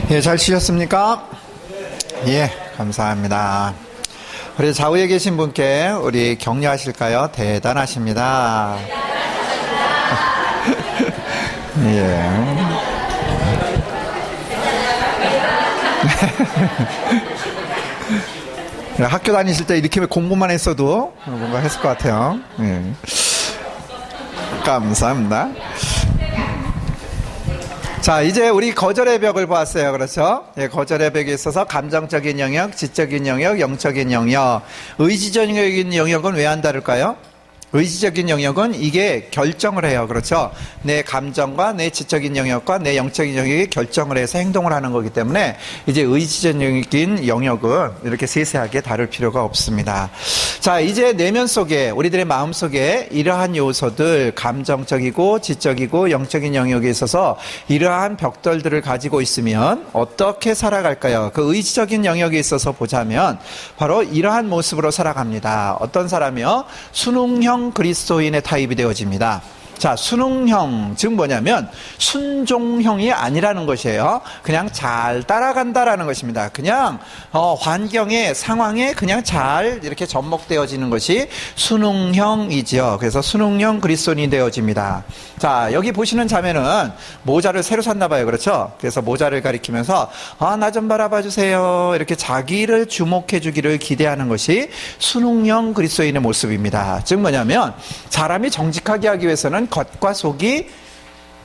예, 잘 쉬셨습니까? 예, 감사합니다. 우리 좌우에 계신 분께 우리 격려하실까요? 대단하십니다. 예. 학교 다니실 때 이렇게 공부만 했어도 뭔가 했을 것 같아요. 예. 감사합니다. 자, 이제 우리 거절의 벽을 보았어요. 그렇죠? 예, 거절의 벽에 있어서 감정적인 영역, 지적인 영역, 영적인 영역, 의지적인 영역은 왜 안 다를까요? 의지적인 영역은 이게 결정을 해요. 그렇죠? 내 감정과 내 지적인 영역과 내 영적인 영역이 결정을 해서 행동을 하는 거기 때문에 이제 의지적인 영역은 이렇게 세세하게 다룰 필요가 없습니다. 자, 이제 내면 속에, 우리들의 마음 속에 이러한 요소들, 감정적이고 지적이고 영적인 영역에 있어서 이러한 벽돌들을 가지고 있으면 어떻게 살아갈까요? 그 의지적인 영역에 있어서 보자면 바로 이러한 모습으로 살아갑니다. 어떤 사람이요? 순응형 그리스도인의 타입이 되어집니다. 자, 순응형, 즉 뭐냐면 순종형이 아니라는 것이에요. 그냥 잘 따라간다라는 것입니다. 그냥 환경에, 상황에 그냥 잘 이렇게 접목되어지는 것이 순응형이지요. 그래서 순응형 그리스도인이 되어집니다. 자, 여기 보시는 자매는 모자를 새로 샀나 봐요. 그렇죠? 그래서 모자를 가리키면서 나 좀 바라봐 주세요. 이렇게 자기를 주목해 주기를 기대하는 것이 순응형 그리스도인의 모습입니다. 즉 뭐냐면 사람이 정직하게 하기 위해서는 겉과 속이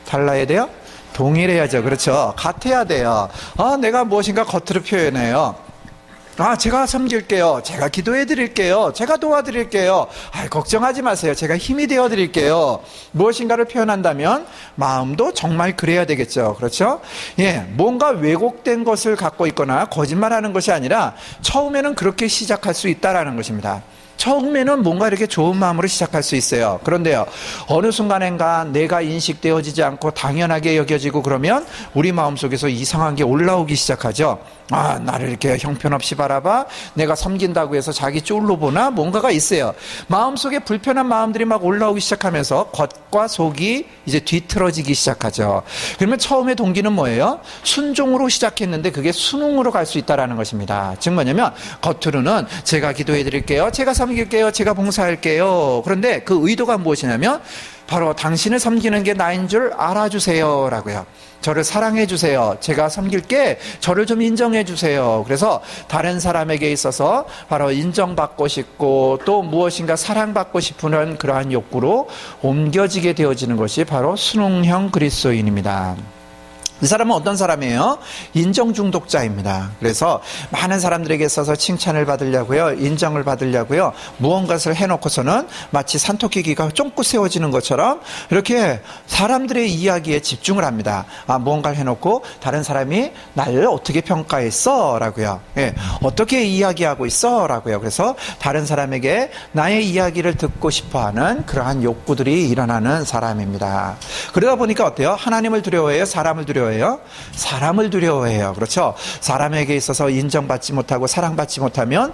달라야 돼요? 동일해야죠. 그렇죠? 같아야 돼요. 내가 무엇인가 겉으로 표현해요. 제가 섬길게요. 제가 기도해 드릴게요. 제가 도와드릴게요. 걱정하지 마세요. 제가 힘이 되어 드릴게요. 무엇인가를 표현한다면 마음도 정말 그래야 되겠죠. 그렇죠? 예, 뭔가 왜곡된 것을 갖고 있거나 거짓말하는 것이 아니라 처음에는 그렇게 시작할 수 있다라는 것입니다. 처음에는 뭔가 이렇게 좋은 마음으로 시작할 수 있어요. 그런데요, 어느 순간인가 내가 인식되어지지 않고 당연하게 여겨지고 그러면 우리 마음속에서 이상한 게 올라오기 시작하죠. 나를 이렇게 형편없이 바라봐? 내가 섬긴다고 해서 자기 쫄로 보나? 뭔가가 있어요. 마음속에 불편한 마음들이 막 올라오기 시작하면서 겉과 속이 이제 뒤틀어지기 시작하죠. 그러면 처음에 동기는 뭐예요? 순종으로 시작했는데 그게 순응으로 갈 수 있다는 것입니다. 즉 뭐냐면 겉으로는 제가 기도해 드릴게요. 제가 섬길게요. 제가 봉사할게요. 그런데 그 의도가 무엇이냐면 바로 당신을 섬기는 게 나인 줄 알아주세요 라고요. 저를 사랑해 주세요. 제가 섬길게 저를 좀 인정해 주세요. 그래서 다른 사람에게 있어서 바로 인정받고 싶고 또 무엇인가 사랑받고 싶은 그러한 욕구로 옮겨지게 되어지는 것이 바로 순응형 그리스도인입니다. 이 사람은 어떤 사람이에요? 인정 중독자입니다. 그래서 많은 사람들에게 있어서 칭찬을 받으려고요, 인정을 받으려고요, 무언가를 해놓고서는 마치 산토끼기가 쫑긋 세워지는 것처럼 이렇게 사람들의 이야기에 집중을 합니다. 무언가를 해놓고 다른 사람이 나를 어떻게 평가했어? 라고요. 예, 어떻게 이야기하고 있어? 라고요. 그래서 다른 사람에게 나의 이야기를 듣고 싶어하는 그러한 욕구들이 일어나는 사람입니다. 그러다 보니까 어때요? 하나님을 두려워해요? 사람을 두려워해요? 사람을 두려워해요. 그렇죠? 사람에게 있어서 인정받지 못하고 사랑받지 못하면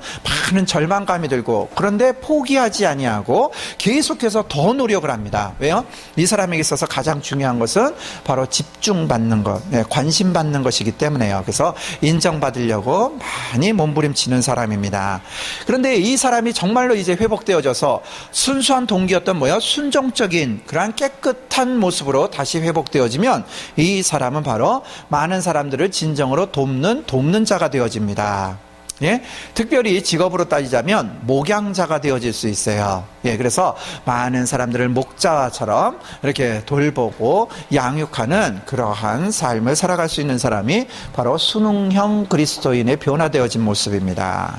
많은 절망감이 들고, 그런데 포기하지 아니하고 계속해서 더 노력을 합니다. 왜요? 이 사람에게 있어서 가장 중요한 것은 바로 집중받는 것, 관심받는 것이기 때문에요. 그래서 인정받으려고 많이 몸부림치는 사람입니다. 그런데 이 사람이 정말로 이제 회복되어져서 순수한 동기였던 뭐예요? 순종적인 그러한 깨끗한 모습으로 다시 회복되어지면 이 사람은 바로 많은 사람들을 진정으로 돕는 자가 되어집니다. 예? 특별히 직업으로 따지자면 목양자가 되어질 수 있어요. 예, 그래서 많은 사람들을 목자처럼 이렇게 돌보고 양육하는 그러한 삶을 살아갈 수 있는 사람이 바로 순응형 그리스도인의 변화되어진 모습입니다.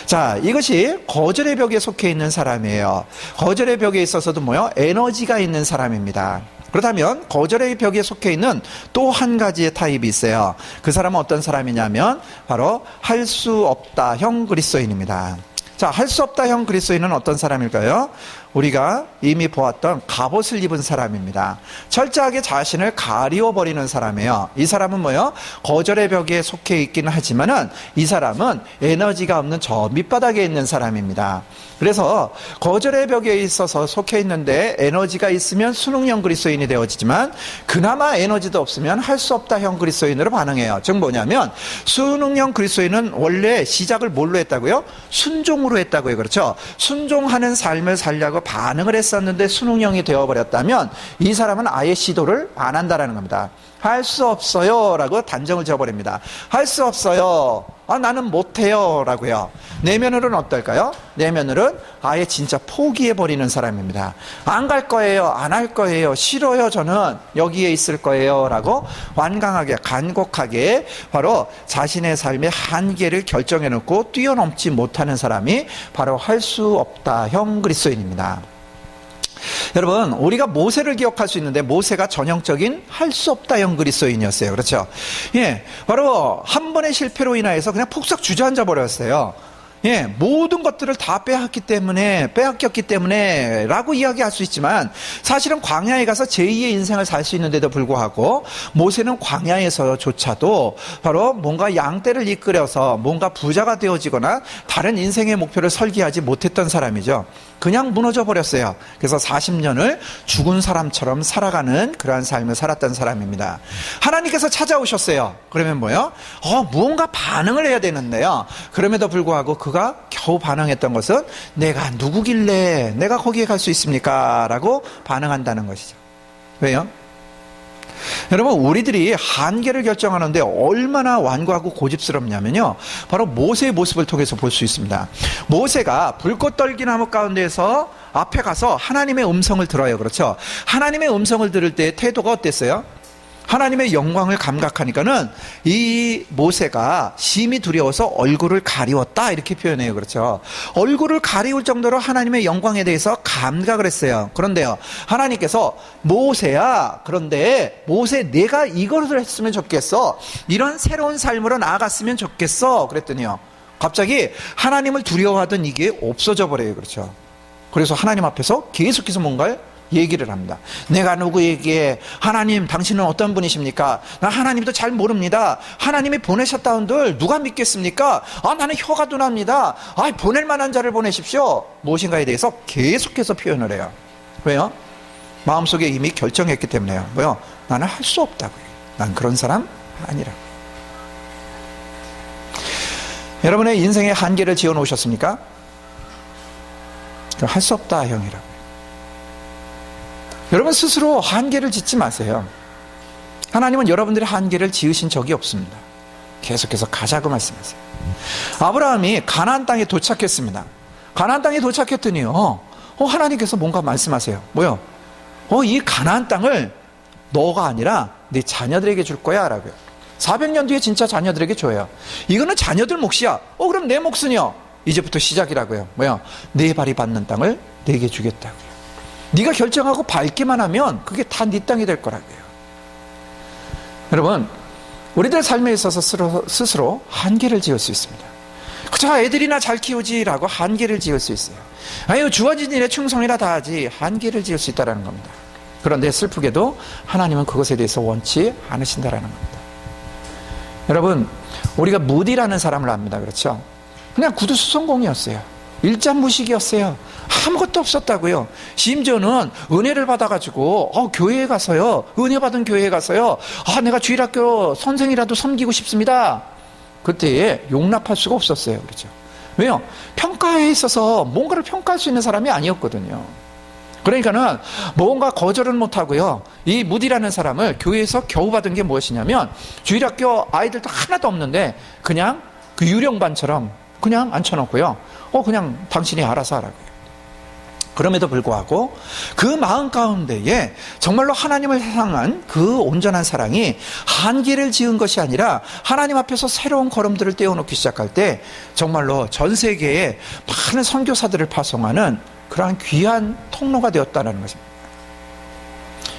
자, 이것이 거절의 벽에 속해 있는 사람이에요. 거절의 벽에 있어서도 뭐요? 에너지가 있는 사람입니다. 그렇다면 거절의 벽에 속해 있는 또 한 가지의 타입이 있어요. 그 사람은 어떤 사람이냐면 바로 할 수 없다 형 그리스도인입니다. 자, 할 수 없다 형 그리스도인은 어떤 사람일까요? 우리가 이미 보았던 갑옷을 입은 사람입니다. 철저하게 자신을 가리워버리는 사람이에요. 이 사람은 뭐예요? 거절의 벽에 속해 있기는 하지만은 이 사람은 에너지가 없는 저 밑바닥에 있는 사람입니다. 그래서 거절의 벽에 있어서 속해 있는데 에너지가 있으면 수능형 그리스도인이 되어지지만 그나마 에너지도 없으면 할 수 없다형 그리스도인으로 반응해요. 즉 뭐냐면 수능형 그리스도인은 원래 시작을 뭘로 했다고요? 순종으로 했다고요. 그렇죠? 순종하는 삶을 살려고 반응을 했었는데 수능형이 되어버렸다면 이 사람은 아예 시도를 안 한다라는 겁니다. 할 수 없어요 라고 단정을 지어버립니다. 할 수 없어요. 나는 못해요 라고요. 내면으로는 어떨까요? 내면으로는 아예 진짜 포기해버리는 사람입니다. 안 갈 거예요. 안 할 거예요. 싫어요. 저는 여기에 있을 거예요 라고 완강하게 간곡하게 바로 자신의 삶의 한계를 결정해놓고 뛰어넘지 못하는 사람이 바로 할 수 없다 형 그리스도인입니다. 여러분, 우리가 모세를 기억할 수 있는데 모세가 전형적인 할 수 없다형 그리스도인이었어요. 그렇죠? 예, 바로 한 번의 실패로 인하여서 그냥 폭삭 주저앉아 버렸어요. 예, 모든 것들을 다 빼앗겼기 때문에 라고 이야기할 수 있지만 사실은 광야에 가서 제2의 인생을 살 수 있는데도 불구하고 모세는 광야에서조차도 바로 뭔가 양떼를 이끌어서 뭔가 부자가 되어지거나 다른 인생의 목표를 설계하지 못했던 사람이죠. 그냥 무너져 버렸어요. 그래서 40년을 죽은 사람처럼 살아가는 그러한 삶을 살았던 사람입니다. 하나님께서 찾아오셨어요. 그러면 뭐예요? 무언가 반응을 해야 되는데요. 그럼에도 불구하고 그가 겨우 반응했던 것은 내가 누구길래 내가 거기에 갈 수 있습니까? 라고 반응한다는 것이죠. 왜요? 여러분, 우리들이 한계를 결정하는데 얼마나 완고하고 고집스럽냐면요, 바로 모세의 모습을 통해서 볼 수 있습니다. 모세가 불꽃 떨기나무 가운데에서 앞에 가서 하나님의 음성을 들어요. 그렇죠? 하나님의 음성을 들을 때 태도가 어땠어요? 하나님의 영광을 감각하니까는 이 모세가 심히 두려워서 얼굴을 가리웠다 이렇게 표현해요. 그렇죠? 얼굴을 가리울 정도로 하나님의 영광에 대해서 감각을 했어요. 그런데요, 하나님께서 모세야, 그런데 모세 내가 이것을 했으면 좋겠어, 이런 새로운 삶으로 나아갔으면 좋겠어 그랬더니요, 갑자기 하나님을 두려워하던 이게 없어져 버려요. 그렇죠? 그래서 하나님 앞에서 계속해서 뭔가를 얘기를 합니다. 내가 누구에게, 하나님 당신은 어떤 분이십니까? 나 하나님도 잘 모릅니다. 하나님이 보내셨다는들 누가 믿겠습니까? 나는 혀가 둔합니다. 보낼 만한 자를 보내십시오. 무엇인가에 대해서 계속해서 표현을 해요. 왜요? 마음속에 이미 결정했기 때문에요. 뭐요? 나는 할 수 없다고요. 난 그런 사람 아니라고. 여러분의 인생의 한계를 지어 놓으셨습니까? 할 수 없다 형이라고. 여러분 스스로 한계를 짓지 마세요. 하나님은 여러분들의 한계를 지으신 적이 없습니다. 계속해서 가자고 말씀하세요. 아브라함이 가나안 땅에 도착했습니다. 가나안 땅에 도착했더니요, 하나님께서 뭔가 말씀하세요. 뭐요? 이 가나안 땅을 너가 아니라 네 자녀들에게 줄 거야 라고요. 400년 뒤에 진짜 자녀들에게 줘요. 이거는 자녀들 몫이야. 그럼 내 몫은요? 이제부터 시작이라고요. 뭐요? 네 발이 닿는 땅을 내게 주겠다고요. 네가 결정하고 밟기만 하면 그게 다 네 땅이 될 거라고요. 여러분, 우리들 삶에 있어서 스스로 한계를 지을 수 있습니다. 그저 애들이나 잘 키우지라고 한계를 지을 수 있어요. 주어진 일에 충성이라 다 하지, 한계를 지을 수 있다는 겁니다. 그런데 슬프게도 하나님은 그것에 대해서 원치 않으신다는 겁니다. 여러분, 우리가 무디라는 사람을 압니다. 그렇죠? 그냥 구두 수성공이었어요. 일장무식이었어요. 아무것도 없었다고요. 심지어는 은혜를 받아가지고 교회에 가서요, 은혜 받은 교회에 가서요, 내가 주일학교 선생이라도 섬기고 싶습니다. 그때에 용납할 수가 없었어요. 그렇죠? 왜요? 평가에 있어서 뭔가를 평가할 수 있는 사람이 아니었거든요. 그러니까는 뭔가 거절은 못하고요, 이 무디라는 사람을 교회에서 겨우 받은 게 무엇이냐면, 주일학교 아이들도 하나도 없는데 그냥 그 유령반처럼 그냥 앉혀놓고요, 그냥 당신이 알아서 하라고요. 그럼에도 불구하고 그 마음 가운데에 정말로 하나님을 향한 그 온전한 사랑이 한계를 지은 것이 아니라 하나님 앞에서 새로운 걸음들을 떼어놓기 시작할 때 정말로 전 세계에 많은 선교사들을 파송하는 그러한 귀한 통로가 되었다는 것입니다.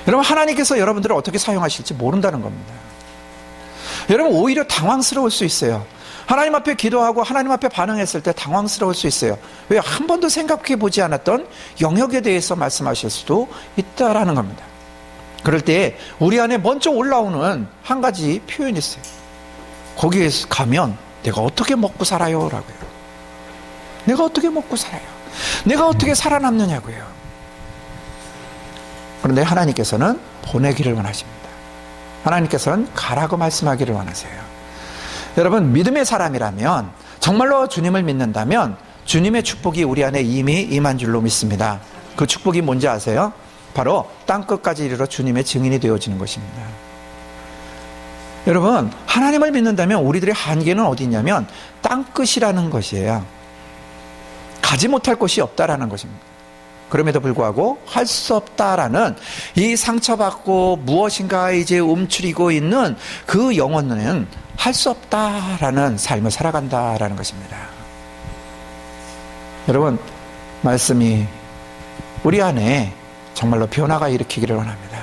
여러분, 하나님께서 여러분들을 어떻게 사용하실지 모른다는 겁니다. 여러분, 오히려 당황스러울 수 있어요. 하나님 앞에 기도하고 하나님 앞에 반응했을 때 당황스러울 수 있어요. 왜? 한 번도 생각해 보지 않았던 영역에 대해서 말씀하실 수도 있다라는 겁니다. 그럴 때 우리 안에 먼저 올라오는 한 가지 표현이 있어요. 거기에 가면 내가 어떻게 먹고 살아요? 라고요. 내가 어떻게 먹고 살아요? 내가 어떻게 살아남느냐고요. 그런데 하나님께서는 보내기를 원하십니다. 하나님께서는 가라고 말씀하기를 원하세요. 여러분, 믿음의 사람이라면, 정말로 주님을 믿는다면 주님의 축복이 우리 안에 이미 임한 줄로 믿습니다. 그 축복이 뭔지 아세요? 바로 땅끝까지 이르러 주님의 증인이 되어지는 것입니다. 여러분, 하나님을 믿는다면 우리들의 한계는 어디 있냐면 땅끝이라는 것이에요. 가지 못할 곳이 없다라는 것입니다. 그럼에도 불구하고 할 수 없다라는 이 상처받고 무엇인가 이제 움츠리고 있는 그 영혼은 할 수 없다라는 삶을 살아간다라는 것입니다. 여러분, 말씀이 우리 안에 정말로 변화가 일으키기를 원합니다.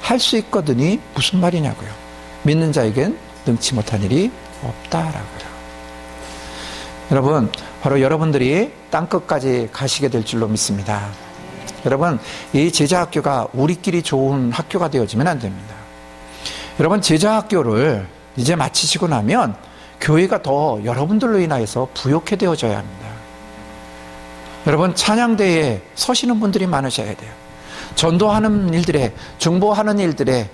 할 수 있거든이 무슨 말이냐고요. 믿는 자에겐 능치 못한 일이 없다라고요. 여러분, 바로 여러분들이 땅끝까지 가시게 될 줄로 믿습니다. 여러분, 이 제자학교가 우리끼리 좋은 학교가 되어지면 안 됩니다. 여러분, 제자학교를 이제 마치시고 나면 교회가 더 여러분들로 인하여서 부욕해 되어져야 합니다. 여러분, 찬양대에 서시는 분들이 많으셔야 돼요. 전도하는 일들에, 중보하는 일들에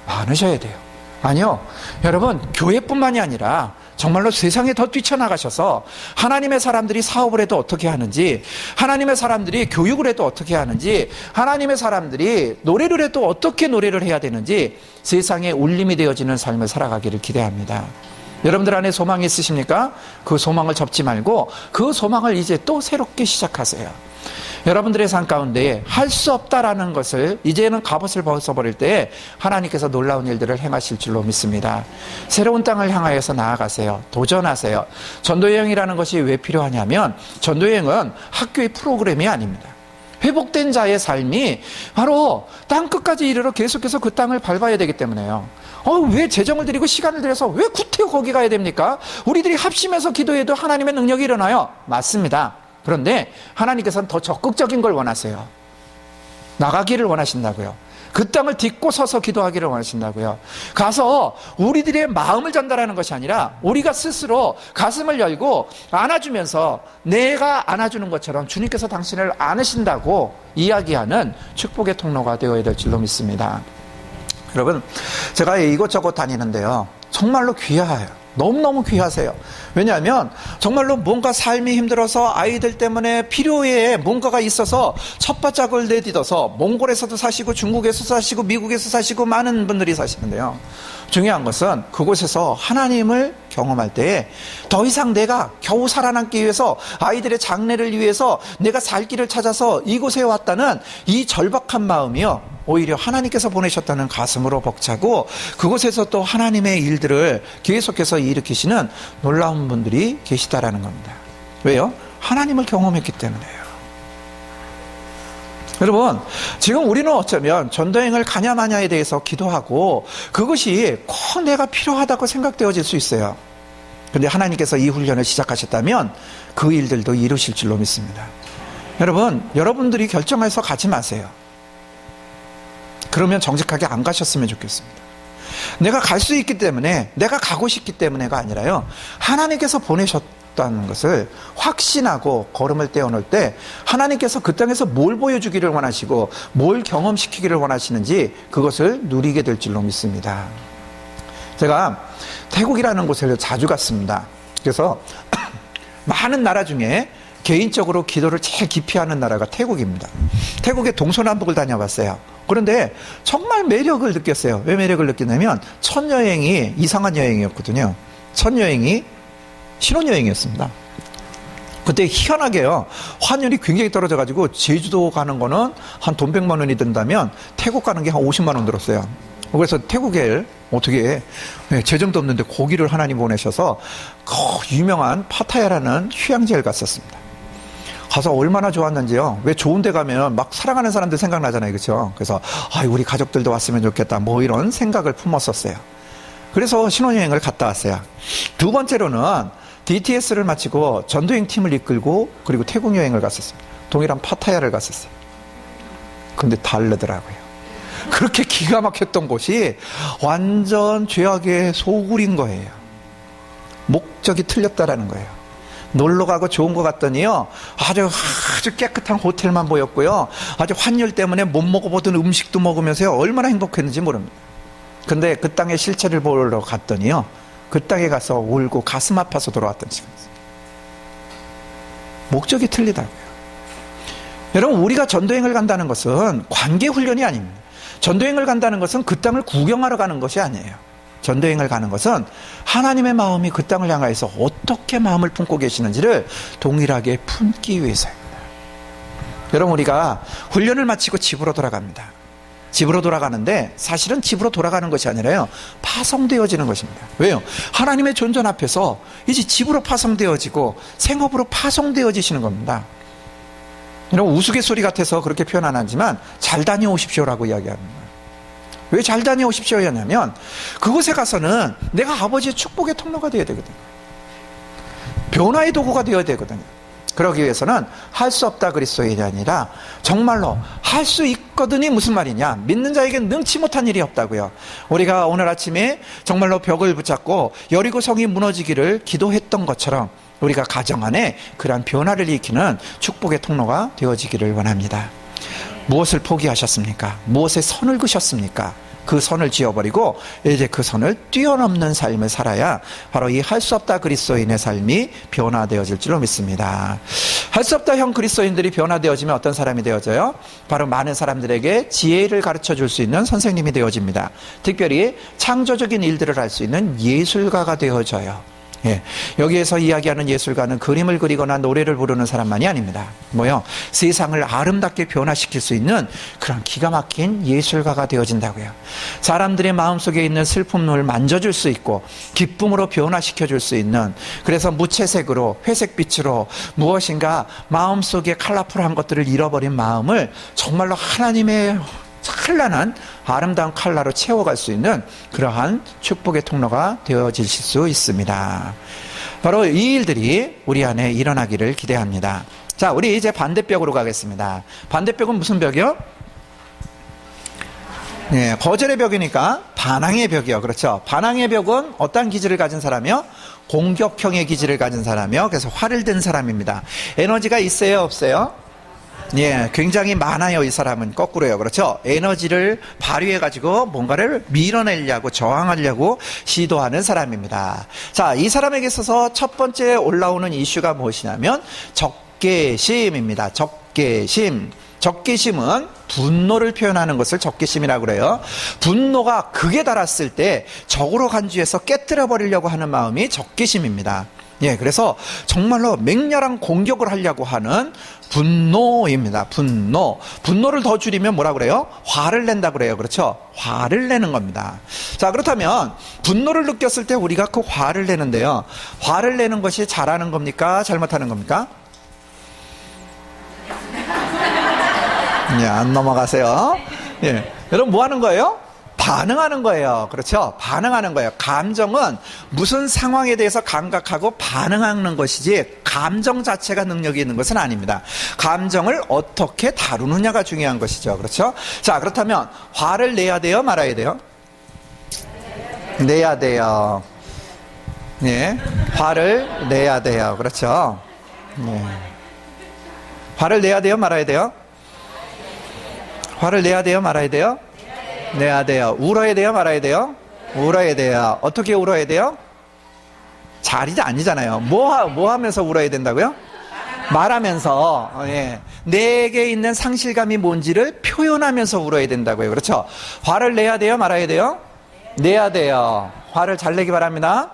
많으셔야 돼요. 아니요, 여러분, 교회뿐만이 아니라 정말로 세상에 더 뛰쳐나가셔서 하나님의 사람들이 사업을 해도 어떻게 하는지, 하나님의 사람들이 교육을 해도 어떻게 하는지, 하나님의 사람들이 노래를 해도 어떻게 노래를 해야 되는지 세상에 울림이 되어지는 삶을 살아가기를 기대합니다. 여러분들 안에 소망이 있으십니까? 그 소망을 접지 말고 그 소망을 이제 또 새롭게 시작하세요. 여러분들의 삶 가운데 할 수 없다라는 것을 이제는 갑옷을 벗어버릴 때 하나님께서 놀라운 일들을 행하실 줄로 믿습니다. 새로운 땅을 향하여서 나아가세요. 도전하세요. 전도여행이라는 것이 왜 필요하냐면 전도여행은 학교의 프로그램이 아닙니다. 회복된 자의 삶이 바로 땅끝까지 이르러 계속해서 그 땅을 밟아야 되기 때문에요. 왜 재정을 들이고 시간을 들여서 왜 구태여 거기 가야 됩니까? 우리들이 합심해서 기도해도 하나님의 능력이 일어나요. 맞습니다. 그런데 하나님께서는 더 적극적인 걸 원하세요. 나가기를 원하신다고요. 그 땅을 딛고 서서 기도하기를 원하신다고요. 가서 우리들의 마음을 전달하는 것이 아니라 우리가 스스로 가슴을 열고 안아주면서 내가 안아주는 것처럼 주님께서 당신을 안으신다고 이야기하는 축복의 통로가 되어야 될 줄로 믿습니다. 여러분, 제가 이곳저곳 다니는데요, 정말로 귀해요. 너무너무 귀하세요. 왜냐하면 정말로 뭔가 삶이 힘들어서 아이들 때문에 필요에 뭔가가 있어서 첫 발짝을 내딛어서 몽골에서도 사시고 중국에서 사시고 미국에서 사시고 많은 분들이 사시는데요, 중요한 것은 그곳에서 하나님을 경험할 때 더 이상 내가 겨우 살아남기 위해서 아이들의 장래를 위해서 내가 살 길을 찾아서 이곳에 왔다는 이 절박한 마음이요, 오히려 하나님께서 보내셨다는 가슴으로 벅차고 그곳에서 또 하나님의 일들을 계속해서 일으키시는 놀라운 분들이 계시다라는 겁니다. 왜요? 하나님을 경험했기 때문에요. 여러분, 지금 우리는 어쩌면 전도행을 가냐 마냐에 대해서 기도하고 그것이 꼭 내가 필요하다고 생각되어질 수 있어요. 그런데 하나님께서 이 훈련을 시작하셨다면 그 일들도 이루실 줄로 믿습니다. 여러분, 여러분들이 결정해서 가지 마세요. 그러면 정직하게 안 가셨으면 좋겠습니다. 내가 갈 수 있기 때문에, 내가 가고 싶기 때문에가 아니라요, 하나님께서 보내셨다는 것을 확신하고 걸음을 떼어놓을 때 하나님께서 그 땅에서 뭘 보여주기를 원하시고 뭘 경험시키기를 원하시는지 그것을 누리게 될 줄로 믿습니다. 제가 태국이라는 곳을 자주 갔습니다. 그래서 많은 나라 중에 개인적으로 기도를 제일 깊이 하는 나라가 태국입니다. 태국의 동서남북을 다녀봤어요. 그런데 정말 매력을 느꼈어요. 왜 매력을 느꼈냐면 첫 여행이 이상한 여행이었거든요. 첫 여행이 신혼여행이었습니다. 그때 희한하게요, 환율이 굉장히 떨어져가지고 제주도 가는 거는 한 돈 100만 원이 든다면 태국 가는 게 한 50만 원 들었어요. 그래서 태국에 어떻게 재정도 없는데 고기를 하나님 보내셔서 유명한 파타야라는 휴양지를 갔었습니다. 가서 얼마나 좋았는지요. 왜 좋은 데 가면 막 사랑하는 사람들 생각나잖아요. 그렇죠? 그래서 우리 가족들도 왔으면 좋겠다, 뭐 이런 생각을 품었었어요. 그래서 신혼여행을 갔다 왔어요. 두 번째로는 DTS를 마치고 전도행 팀을 이끌고 그리고 태국 여행을 갔었습니다. 동일한 파타야를 갔었어요. 근데 다르더라고요. 그렇게 기가 막혔던 곳이 완전 죄악의 소굴인 거예요. 목적이 틀렸다라는 거예요. 놀러 가고 좋은 거 같더니요, 아주 깨끗한 호텔만 보였고요, 아주 환율 때문에 못 먹어보던 음식도 먹으면서요, 얼마나 행복했는지 모릅니다. 근데 그 땅의 실체를 보러 갔더니요, 그 땅에 가서 울고 가슴 아파서 돌아왔던 시간이 있어요. 목적이 틀리다고요. 여러분, 우리가 전도행을 간다는 것은 관계 훈련이 아닙니다. 전도행을 간다는 것은 그 땅을 구경하러 가는 것이 아니에요. 전도행을 가는 것은 하나님의 마음이 그 땅을 향하여서 어떻게 마음을 품고 계시는지를 동일하게 품기 위해서입니다. 여러분, 우리가 훈련을 마치고 집으로 돌아갑니다. 집으로 돌아가는데 사실은 집으로 돌아가는 것이 아니라요, 파송되어지는 것입니다. 왜요? 하나님의 존전 앞에서 이제 집으로 파송되어지고 생업으로 파송되어지시는 겁니다. 여러분, 우스갯소리 같아서 그렇게 표현 안 하지만 잘 다녀오십시오라고 이야기합니다. 왜 잘 다녀오십시오 하냐면 그곳에 가서는 내가 아버지의 축복의 통로가 되어야 되거든요. 변화의 도구가 되어야 되거든요. 그러기 위해서는 할 수 없다 그리스도인이 아니라 정말로 할 수 있거든이 무슨 말이냐, 믿는 자에겐 능치 못한 일이 없다고요. 우리가 오늘 아침에 정말로 벽을 붙잡고 여리고 성이 무너지기를 기도했던 것처럼 우리가 가정 안에 그러한 변화를 일으키는 축복의 통로가 되어지기를 원합니다. 무엇을 포기하셨습니까? 무엇에 선을 그셨습니까? 그 선을 지어버리고 이제 그 선을 뛰어넘는 삶을 살아야 바로 이 할 수 없다 그리스도인의 삶이 변화되어질 줄로 믿습니다. 할 수 없다 형 그리스도인들이 변화되어지면 어떤 사람이 되어져요? 바로 많은 사람들에게 지혜를 가르쳐 줄 수 있는 선생님이 되어집니다. 특별히 창조적인 일들을 할 수 있는 예술가가 되어져요. 예, 여기에서 이야기하는 예술가는 그림을 그리거나 노래를 부르는 사람만이 아닙니다. 뭐요? 세상을 아름답게 변화시킬 수 있는 그런 기가 막힌 예술가가 되어진다고요. 사람들의 마음속에 있는 슬픔을 만져줄 수 있고 기쁨으로 변화시켜줄 수 있는, 그래서 무채색으로 회색빛으로 무엇인가 마음속에 컬러풀한 것들을 잃어버린 마음을 정말로 하나님의 찬란한 아름다운 컬러로 채워갈 수 있는 그러한 축복의 통로가 되어지실 수 있습니다. 바로 이 일들이 우리 안에 일어나기를 기대합니다. 자, 우리 이제 반대벽으로 가겠습니다. 반대벽은 무슨 벽이요? 네, 거절의 벽이니까 반항의 벽이요. 그렇죠. 반항의 벽은 어떤 기질을 가진 사람이요? 공격형의 기질을 가진 사람이요. 그래서 화를 든 사람입니다. 에너지가 있어요, 없어요? 예, 굉장히 많아요. 이 사람은 거꾸로요. 그렇죠? 에너지를 발휘해가지고 뭔가를 밀어내려고, 저항하려고 시도하는 사람입니다. 자, 이 사람에게 있어서 첫 번째 올라오는 이슈가 무엇이냐면 적개심입니다. 적개심. 적개심은 분노를 표현하는 것을 적개심이라고 그래요. 분노가 극에 달았을 때 적으로 간주해서 깨뜨려 버리려고 하는 마음이 적개심입니다. 예, 그래서 정말로 맹렬한 공격을 하려고 하는 분노입니다. 분노. 분노를 더 줄이면 뭐라 그래요? 화를 낸다 그래요. 그렇죠? 화를 내는 겁니다. 자, 그렇다면 분노를 느꼈을 때 우리가 그 화를 내는데요, 화를 내는 것이 잘하는 겁니까? 잘못하는 겁니까? 예, 안 넘어가세요. 예, 여러분 뭐 하는 거예요? 반응하는 거예요. 그렇죠? 반응하는 거예요. 감정은 무슨 상황에 대해서 감각하고 반응하는 것이지 감정 자체가 능력이 있는 것은 아닙니다. 감정을 어떻게 다루느냐가 중요한 것이죠. 그렇죠? 자, 그렇다면 화를 내야 돼요? 말아야 돼요? 내야 돼요. 네, 화를 내야 돼요. 그렇죠? 네. 화를 내야 돼요? 말아야 돼요? 화를 내야 돼요? 말아야 돼요? 내야 돼요. 울어야 돼요? 말아야 돼요? 울어야 돼요. 어떻게 울어야 돼요? 자리도 아니잖아요. 뭐 하면서 울어야 된다고요? 말하면서. 예. 내게 있는 상실감이 뭔지를 표현하면서 울어야 된다고요. 그렇죠? 화를 내야 돼요? 말아야 돼요? 내야 돼요. 화를 잘 내기 바랍니다.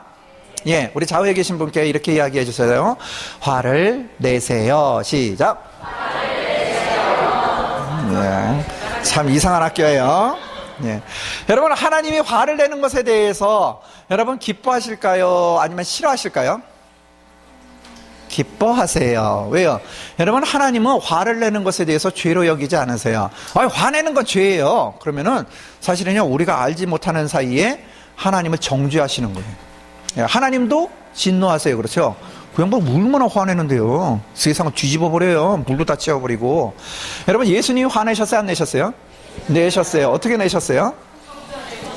예, 우리 좌우에 계신 분께 이렇게 이야기해 주세요. 화를 내세요. 시작. 화를 내세요. 예. 참 이상한 학교예요. 예. 여러분, 하나님이 화를 내는 것에 대해서 여러분 기뻐하실까요? 아니면 싫어하실까요? 기뻐하세요. 왜요? 여러분, 하나님은 화를 내는 것에 대해서 죄로 여기지 않으세요. 화내는 건 죄예요. 그러면은 사실은요, 우리가 알지 못하는 사이에 하나님을 정죄하시는 거예요. 예, 하나님도 진노하세요. 그렇죠? 그 양반 얼마나 화내는데요. 세상을 뒤집어 버려요. 물로 다 채워버리고. 여러분, 예수님이 화내셨어요? 안 내셨어요? 내셨어요. 어떻게 내셨어요?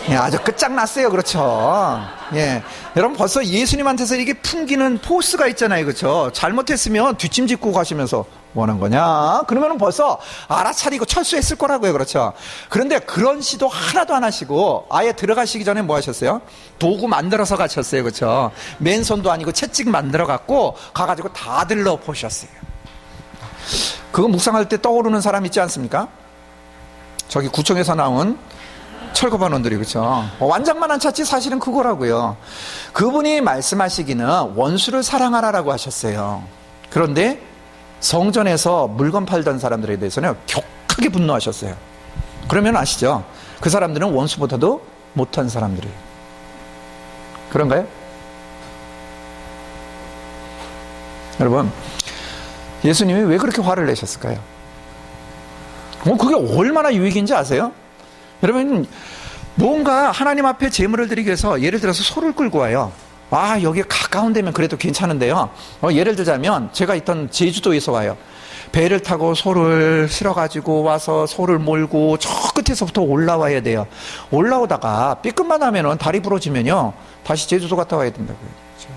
예, 아주 끝장났어요. 그렇죠? 예. 여러분, 벌써 예수님한테서 이게 풍기는 포스가 있잖아요. 그렇죠? 잘못했으면 뒷짐짓고 가시면서 뭐 하는 거냐? 그러면 벌써 알아차리고 철수했을 거라고요. 그렇죠? 그런데 그런 시도 하나도 안 하시고 아예 들어가시기 전에 뭐 하셨어요? 도구 만들어서 가셨어요. 그렇죠? 맨손도 아니고 채찍 만들어 갖고 가가지고 다 들러 보셨어요. 그거 묵상할 때 떠오르는 사람 있지 않습니까? 저기 구청에서 나온 철거반원들이, 그렇죠? 완장만한 차치 사실은 그거라고요. 그분이 말씀하시기는 원수를 사랑하라라고 하셨어요. 그런데 성전에서 물건 팔던 사람들에 대해서는 격하게 분노하셨어요. 그러면 아시죠? 그 사람들은 원수보다도 못한 사람들이에요. 그런가요? 여러분, 예수님이 왜 그렇게 화를 내셨을까요? 그게 얼마나 유익인지 아세요? 여러분, 뭔가 하나님 앞에 제물을 드리기 위해서 예를 들어서 소를 끌고 와요. 아, 여기 가까운 데면 그래도 괜찮은데요. 예를 들자면 제가 있던 제주도에서 와요. 배를 타고 소를 실어가지고 와서 소를 몰고 저 끝에서부터 올라와야 돼요. 올라오다가 삐끗만 하면은 다리 부러지면요, 다시 제주도 갔다 와야 된다고요. 그렇죠?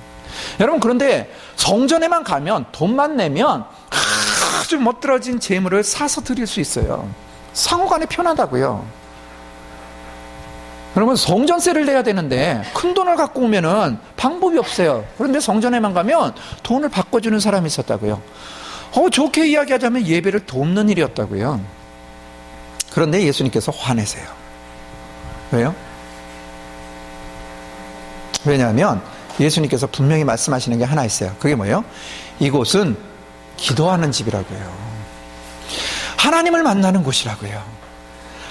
여러분, 그런데 성전에만 가면 돈만 내면 아주 멋들어진 제물을 사서 드릴 수 있어요. 상호간에 편하다고요. 그러면 성전세를 내야 되는데 큰 돈을 갖고 오면은 방법이 없어요. 그런데 성전에만 가면 돈을 바꿔주는 사람이 있었다고요. 좋게 이야기하자면 예배를 돕는 일이었다고요. 그런데 예수님께서 화내세요. 왜요? 왜냐하면 예수님께서 분명히 말씀하시는 게 하나 있어요. 그게 뭐예요? 이곳은 기도하는 집이라고요. 하나님을 만나는 곳이라고요.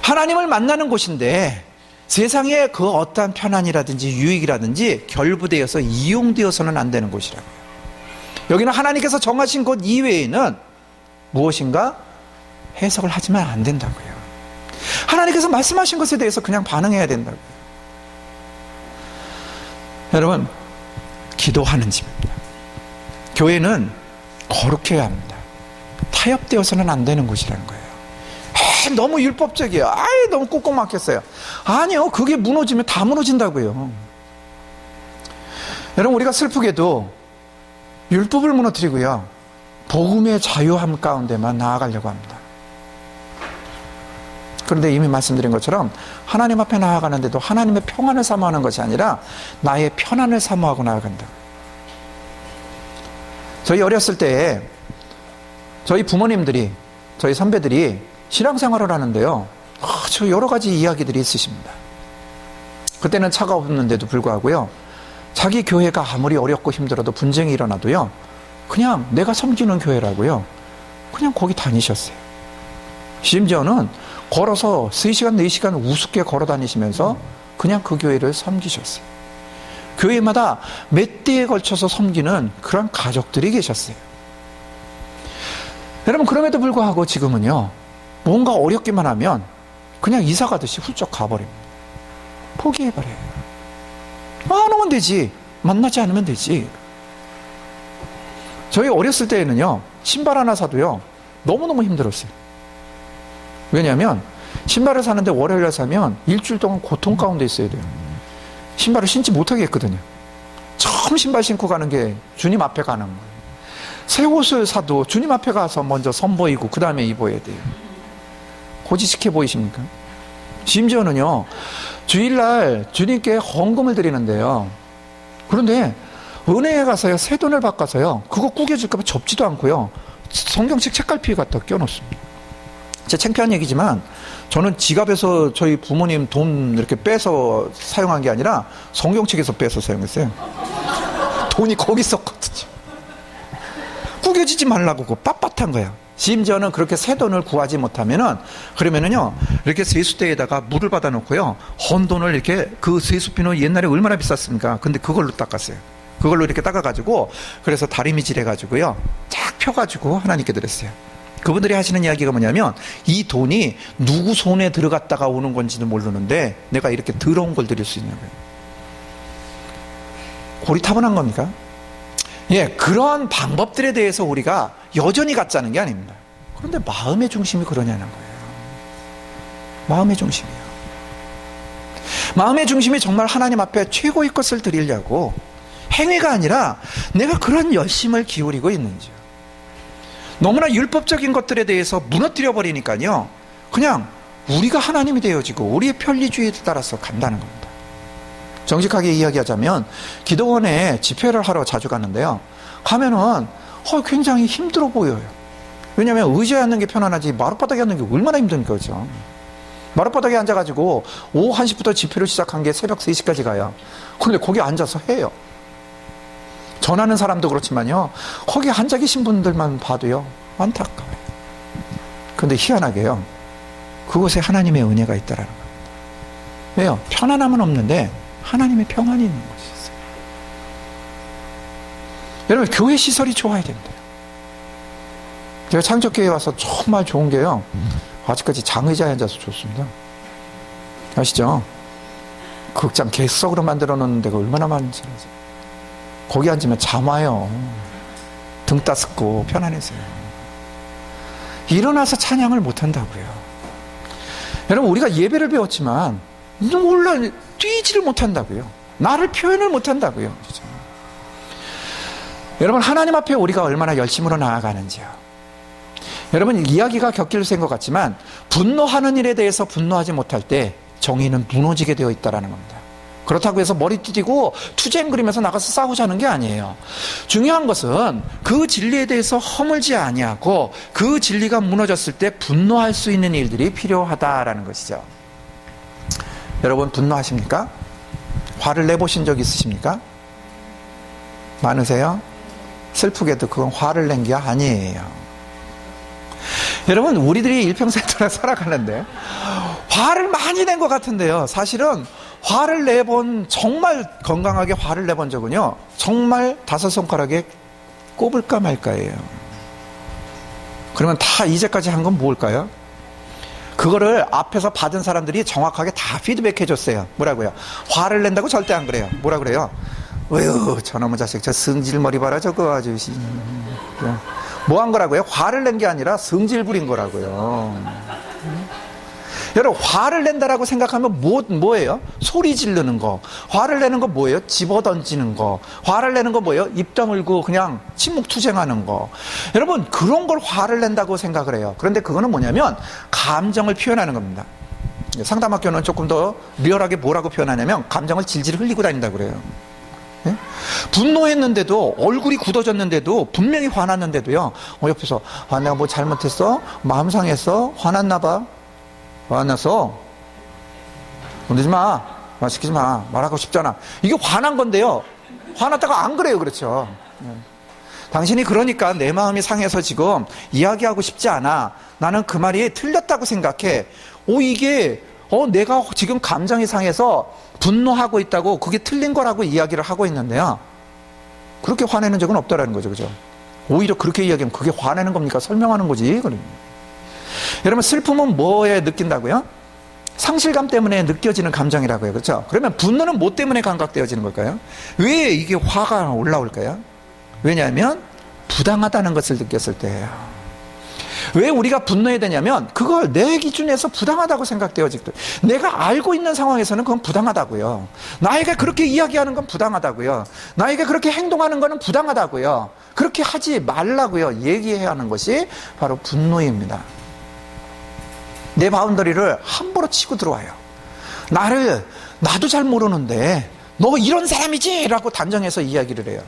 하나님을 만나는 곳인데 세상에 그 어떠한 편안이라든지 유익이라든지 결부되어서 이용되어서는 안 되는 곳이라고요. 여기는 하나님께서 정하신 곳 이외에는 무엇인가 해석을 하지만 안 된다고요. 하나님께서 말씀하신 것에 대해서 그냥 반응해야 된다고요. 여러분, 기도하는 집입니다. 교회는 거룩해야 합니다. 타협되어서는 안 되는 곳이라는 거예요. 너무 율법적이에요. 너무 꾹꾹 막혔어요. 아니요, 그게 무너지면 다 무너진다고요. 여러분, 우리가 슬프게도 율법을 무너뜨리고요, 복음의 자유함 가운데만 나아가려고 합니다. 그런데 이미 말씀드린 것처럼 하나님 앞에 나아가는데도 하나님의 평안을 사모하는 것이 아니라 나의 편안을 사모하고 나아간다. 저희 어렸을 때 저희 부모님들이, 저희 선배들이 신앙생활을 하는데요, 아주 여러 가지 이야기들이 있으십니다. 그때는 차가 없는데도 불구하고요, 자기 교회가 아무리 어렵고 힘들어도 분쟁이 일어나도요, 그냥 내가 섬기는 교회라고요, 그냥 거기 다니셨어요. 심지어는 걸어서 3시간, 4시간 우습게 걸어 다니시면서 그냥 그 교회를 섬기셨어요. 교회마다 몇 대에 걸쳐서 섬기는 그런 가족들이 계셨어요. 여러분, 그럼에도 불구하고 지금은요, 뭔가 어렵기만 하면 그냥 이사 가듯이 훌쩍 가버립니다. 포기해버려요. 안 오면 되지, 만나지 않으면 되지. 저희 어렸을 때에는요, 신발 하나 사도요, 너무너무 힘들었어요. 왜냐하면 신발을 사는데 월요일에 사면 일주일 동안 고통 가운데 있어야 돼요. 신발을 신지 못하게 했거든요. 처음 신발 신고 가는 게 주님 앞에 가는 거예요. 새 옷을 사도 주님 앞에 가서 먼저 선보이고 그 다음에 입어야 돼요. 고지식해 보이십니까? 심지어는요, 주일날 주님께 헌금을 드리는데요, 그런데 은행에 가서요, 새 돈을 바꿔서요, 그거 구겨질까 봐 접지도 않고요, 성경책 책갈피에 갖다 껴놓습니다. 제 창피한 얘기지만 저는 지갑에서 저희 부모님 돈 이렇게 빼서 사용한 게 아니라 성경책에서 빼서 사용했어요. 돈이 거기 있었거든요. 구겨지지 말라고, 그거 빳빳한 거야. 심지어는 그렇게 새 돈을 구하지 못하면은, 그러면은요, 이렇게 세수대에다가 물을 받아 놓고요, 헌 돈을 이렇게, 그 세수비는 옛날에 얼마나 비쌌습니까? 근데 그걸로 닦았어요. 그걸로 이렇게 닦아가지고, 그래서 다리미질 해가지고요, 쫙 펴가지고 하나님께 드렸어요. 그분들이 하시는 이야기가 뭐냐면, 이 돈이 누구 손에 들어갔다가 오는 건지도 모르는데 내가 이렇게 더러운 걸 드릴 수 있냐고요. 고리타분한 겁니까? 예, 그러한 방법들에 대해서 우리가 여전히 갖자는 게 아닙니다. 그런데 마음의 중심이 그러냐는 거예요. 마음의 중심이요. 마음의 중심이 정말 하나님 앞에 최고의 것을 드리려고 행위가 아니라 내가 그런 열심을 기울이고 있는지요. 너무나 율법적인 것들에 대해서 무너뜨려 버리니까요, 그냥 우리가 하나님이 되어지고 우리의 편리주의에 따라서 간다는 겁니다. 정직하게 이야기하자면 기도원에 집회를 하러 자주 갔는데요, 가면은 굉장히 힘들어 보여요. 왜냐하면 의자에 앉는 게 편안하지 마룻바닥에 앉는 게 얼마나 힘든 거죠. 마룻바닥에 앉아가지고 오후 1시부터 집회를 시작한 게 새벽 3시까지 가요. 근데 거기 앉아서 해요. 전하는 사람도 그렇지만요, 거기 앉아 계신 분들만 봐도요 안타까워요. 그런데 희한하게요, 그곳에 하나님의 은혜가 있다라는 겁니다. 왜요? 편안함은 없는데 하나님의 평안이 있는 것이 있어요. 여러분, 교회 시설이 좋아야 된대요. 제가 창적교회에 와서 정말 좋은 게요, 아직까지 장의자에 앉아서 좋습니다. 아시죠? 극장 객석으로 만들어 놓는 데가 얼마나 많은지. 거기 앉으면 잠 와요. 등 따숩고 편안해서요. 일어나서 찬양을 못한다고요. 여러분, 우리가 예배를 배웠지만 몰라, 뛰지를 못한다고요. 나를 표현을 못한다고요. 진짜. 여러분, 하나님 앞에 우리가 얼마나 열심으로 나아가는지요. 여러분, 이야기가 격길센 것 같지만 분노하는 일에 대해서 분노하지 못할 때 정의는 무너지게 되어 있다는 겁니다. 그렇다고 해서 머리 띠고 투쟁 그리면서 나가서 싸우자는 게 아니에요. 중요한 것은 그 진리에 대해서 허물지 아니하고 그 진리가 무너졌을 때 분노할 수 있는 일들이 필요하다라는 것이죠. 여러분, 분노하십니까? 화를 내보신 적 있으십니까? 많으세요? 슬프게도 그건 화를 낸 게 아니에요. 여러분, 우리들이 일평생도록 살아가는데 화를 많이 낸 것 같은데요, 사실은 화를 내본, 정말 건강하게 화를 내본 적은요, 정말 5손가락에 꼽을까 말까예요. 그러면 다 이제까지 한 건 뭘까요? 그거를 앞에서 받은 사람들이 정확하게 다 피드백 해줬어요. 뭐라고요? 화를 낸다고 절대 안 그래요. 뭐라 그래요? 어휴, 저놈의 자식, 저 성질머리 봐라, 저거 아주. 뭐 한 거라고요? 화를 낸 게 아니라 성질 부린 거라고요. 여러분, 화를 낸다라고 생각하면 뭐예요? 소리 지르는 거. 화를 내는 거 뭐예요? 집어던지는 거. 화를 내는 거 뭐예요? 입 다물고 그냥 침묵투쟁하는 거. 여러분, 그런 걸 화를 낸다고 생각을 해요. 그런데 그거는 뭐냐면 감정을 표현하는 겁니다. 상담학교는 조금 더 리얼하게 뭐라고 표현하냐면 감정을 질질 흘리고 다닌다고 그래요. 예? 분노했는데도, 얼굴이 굳어졌는데도, 분명히 화났는데도요, 옆에서 내가 뭐 잘못했어? 마음 상했어? 화났나 봐? 화났어? 건드지 마. 시키지 마. 말하고 싶잖아. 이게 화난 건데요, 화났다가 안 그래요. 그렇죠? 당신이 그러니까 내 마음이 상해서 지금 이야기하고 싶지 않아. 나는 그 말이 틀렸다고 생각해. 이게 내가 지금 감정이 상해서 분노하고 있다고 그게 틀린 거라고 이야기를 하고 있는데요, 그렇게 화내는 적은 없다라는 거죠. 그죠? 오히려 그렇게 이야기하면 그게 화내는 겁니까? 설명하는 거지. 여러분, 슬픔은 뭐에 느낀다고요? 상실감 때문에 느껴지는 감정이라고요. 그렇죠? 그러면 분노는 뭐 때문에 감각되어지는 걸까요? 왜 이게 화가 올라올까요? 왜냐하면 부당하다는 것을 느꼈을 때예요. 왜 우리가 분노해야 되냐면 그걸 내 기준에서 부당하다고 생각되어질 때, 내가 알고 있는 상황에서는 그건 부당하다고요. 나에게 그렇게 이야기하는 건 부당하다고요. 나에게 그렇게 행동하는 건 부당하다고요. 그렇게 하지 말라고요. 얘기해야 하는 것이 바로 분노입니다. 내 바운더리를 함부로 치고 들어와요. 나도 잘 모르는데 너 이런 사람이지? 라고 단정해서 이야기를 해요.